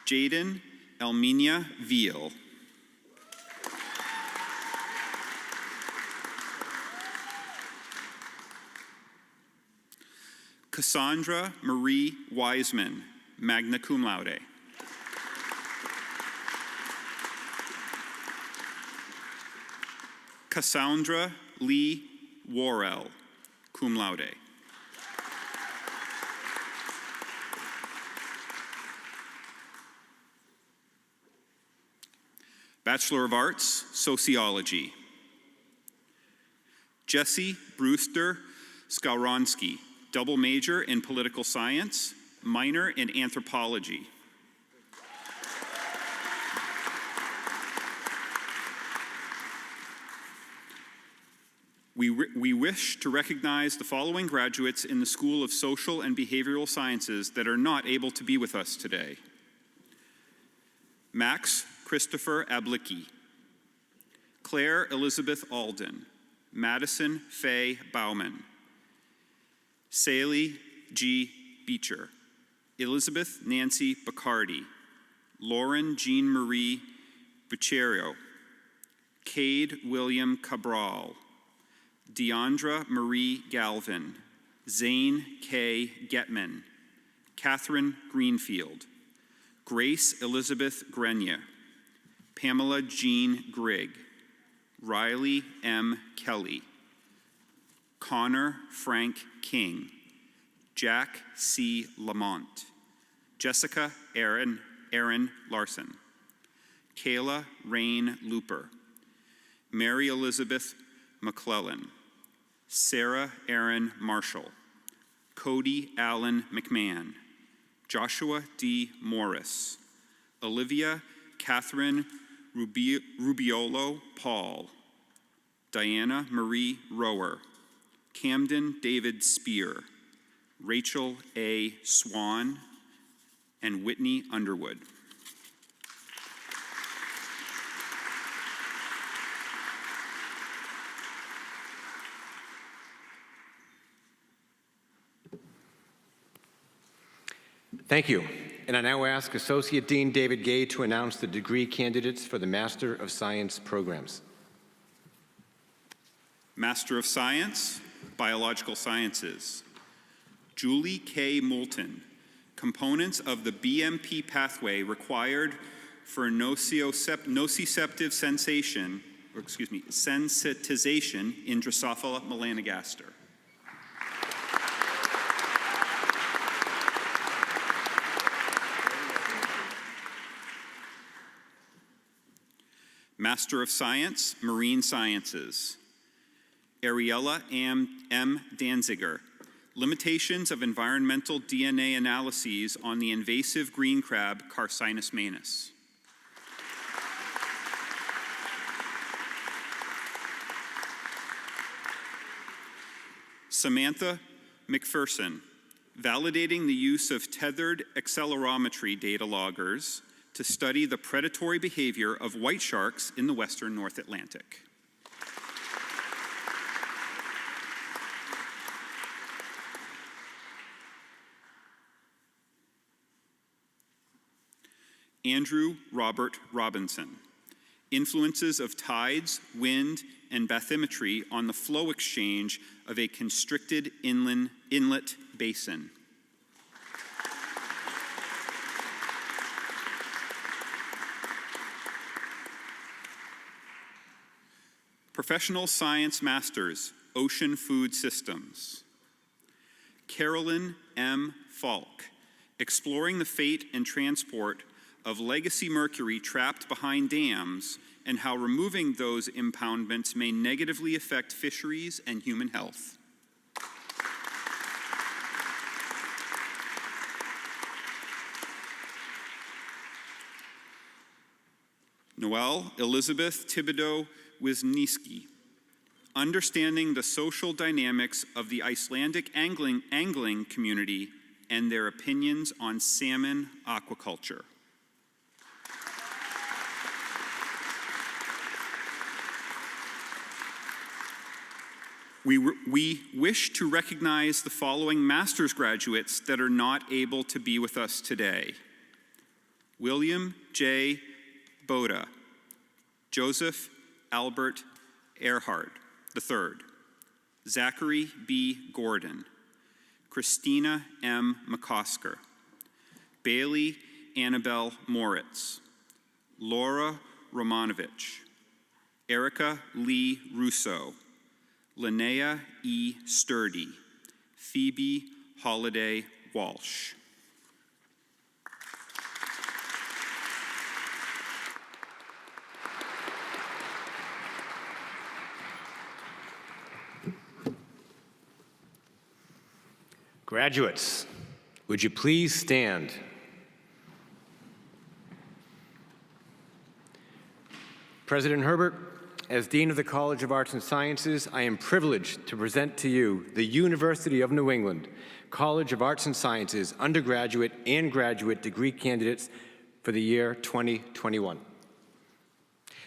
Jaden Elminia Veal. Cassandra Marie Wiseman, magna cum laude. Cassandra Lee Worrell, cum laude. Bachelor of Arts, Sociology. Jesse Brewster Skowronski, double major in Political Science, minor in Anthropology. We wish to recognize the following graduates in the School of Social and Behavioral Sciences that are not able to be with us today. Max Christopher Ablicki, Claire Elizabeth Alden, Madison Faye Bauman, Saley G. Beecher, Elizabeth Nancy Bacardi, Lauren Jean Marie Bucherio, Cade William Cabral, Deandra Marie Galvin, Zane K. Getman, Catherine Greenfield, Grace Elizabeth Grenier, Pamela Jean Grigg, Riley M. Kelly, Connor Frank King, Jack C. Lamont, Jessica Aaron Larson, Kayla Rain Looper, Mary Elizabeth McClellan, Sarah Aaron Marshall, Cody Allen McMahon, Joshua D. Morris, Olivia Catherine Rubiolo Paul, Diana Marie Rower, Camden David Spear, Rachel A. Swan, and Whitney Underwood. Thank you. And I now ask Associate Dean David Gay to announce the degree candidates for the Master of Science programs. Master of Science, Biological Sciences. Julie K. Moulton, components of the BMP pathway required for nociceptive sensitization in Drosophila melanogaster. Master of Science, Marine Sciences. Ariella M. Danziger, limitations of environmental DNA analyses on the invasive green crab Carcinus manus. Samantha McPherson, validating the use of tethered accelerometry data loggers to study the predatory behavior of white sharks in the western North Atlantic. Andrew Robert Robinson, influences of tides, wind, and bathymetry on the flow exchange of a constricted inlet basin. Professional Science Masters, Ocean Food Systems. Carolyn M. Falk, exploring the fate and transport of legacy mercury trapped behind dams and how removing those impoundments may negatively affect fisheries and human health. Noelle Elizabeth Thibodeau Wisniewski, understanding the social dynamics of the Icelandic angling community and their opinions on salmon aquaculture. We wish to recognize the following master's graduates that are not able to be with us today. William J. Boda, Joseph Albert Earhart III, Zachary B. Gordon, Christina M. McCosker, Bailey Annabelle Moritz, Laura Romanovich, Erica Lee Russo, Linnea E. Sturdy, Phoebe Holiday Walsh. Graduates, would you please stand? President Herbert, as Dean of the College of Arts and Sciences, I am privileged to present to you the University of New England College of Arts and Sciences undergraduate and graduate degree candidates for the year 2021.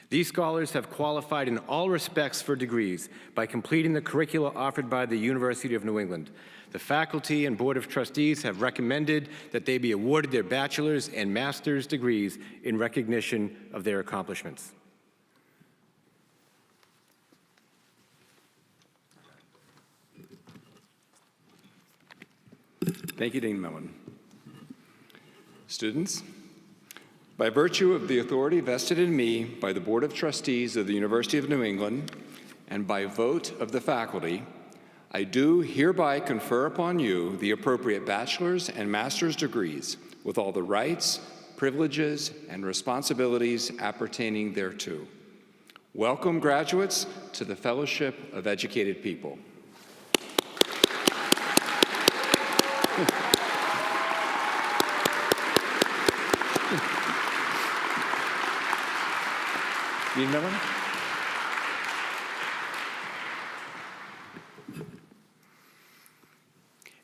These scholars have qualified in all respects for degrees by completing the curricula offered by the University of New England. The faculty and Board of Trustees have recommended that they be awarded their bachelor's and master's degrees in recognition of their accomplishments. Thank you, Dean Millen. Students, by virtue of the authority vested in me by the Board of Trustees of the University of New England and by vote of the faculty, I do hereby confer upon you the appropriate bachelor's and master's degrees with all the rights, privileges, and responsibilities appertaining thereto. Welcome, graduates, to the Fellowship of Educated People. Dean Millen?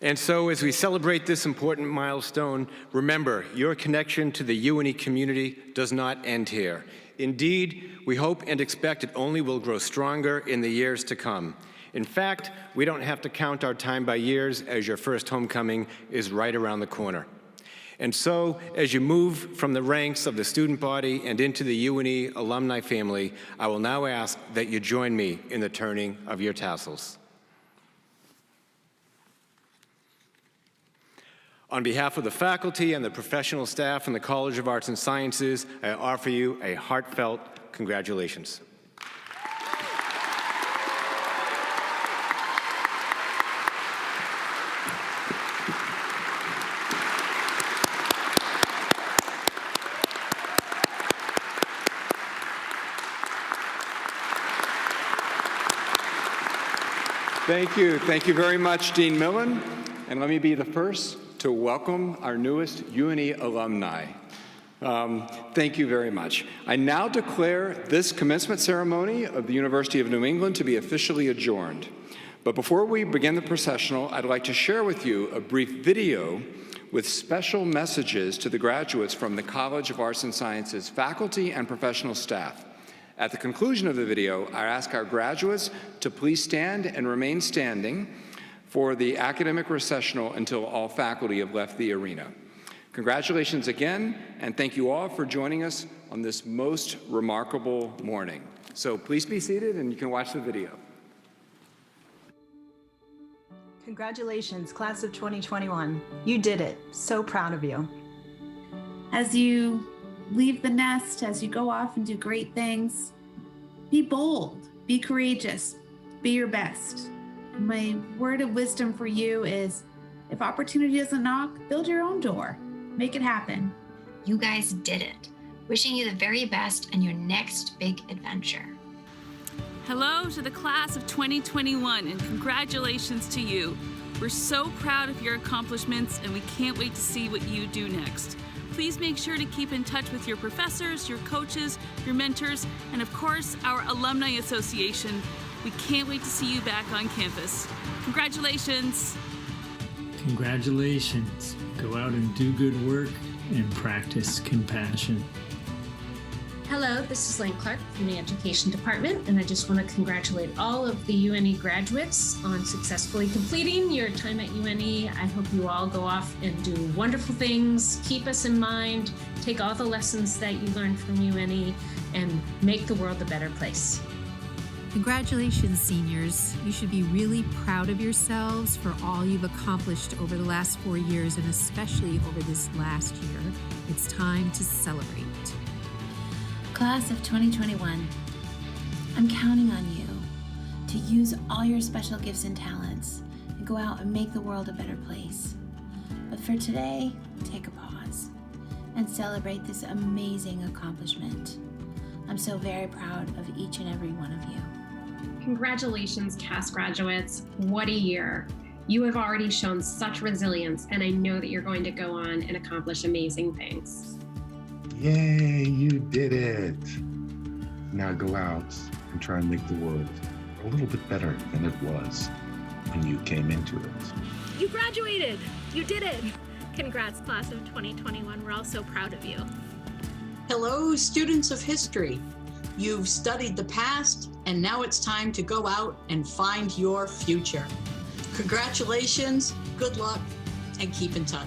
And so as we celebrate this important milestone, remember, your connection to the UNE community does not end here. Indeed, we hope and expect it only will grow stronger in the years to come. In fact, we don't have to count our time by years, as your first homecoming is right around the corner. And so, as you move from the ranks of the student body and into the UNE alumni family, I will now ask that you join me in the turning of your tassels. On behalf of the faculty and the professional staff in the College of Arts and Sciences, I offer you a heartfelt congratulations. Thank you. Thank you very much, Dean Millen. And let me be the first to welcome our newest UNE alumni. Thank you very much. I now declare this commencement ceremony of the University of New England to be officially adjourned. But before we begin the processional, I'd like to share with you a brief video with special messages to the graduates from the College of Arts and Sciences faculty and professional staff. At the conclusion of the video, I ask our graduates to please stand and remain standing for the academic recessional until all faculty have left the arena. Congratulations again, and thank you all for joining us on this most remarkable morning. So please be seated and you can watch the video. Congratulations, class of 2021. You did it. So proud of you. As you leave the nest, as you go off and do great things, be bold, be courageous, be your best. My word of wisdom for you is, if opportunity doesn't knock, build your own door. Make it happen. You guys did it. Wishing you the very best in your next big adventure. Hello to the class of 2021 and congratulations to you. We're so proud of your accomplishments and we can't wait to see what you do next. Please make sure to keep in touch with your professors, your coaches, your mentors, and of course, our Alumni Association. We can't wait to see you back on campus. Congratulations. Congratulations. Go out and do good work and practice compassion. Hello, this is Lane Clark from the Education Department, and I just want to congratulate all of the UNE graduates on successfully completing your time at UNE. I hope you all go off and do wonderful things, keep us in mind, take all the lessons that you learned from UNE, and make the world a better place. Congratulations, seniors. You should be really proud of yourselves for all you've accomplished over the last 4 years, and especially over this last year. It's time to celebrate. Class of 2021, I'm counting on you to use all your special gifts and talents and go out and make the world a better place. But for today, take a pause and celebrate this amazing accomplishment. I'm so very proud of each and every one of you. Congratulations, CAS graduates. What a year. You have already shown such resilience, and I know that you're going to go on and accomplish amazing things. Yay, you did it. Now go out and try and make the world a little bit better than it was when you came into it. You graduated. You did it. Congrats, class of 2021. We're all so proud of you. Hello, students of history. You've studied the past, and now it's time to go out and find your future. Congratulations, good luck, and keep in touch.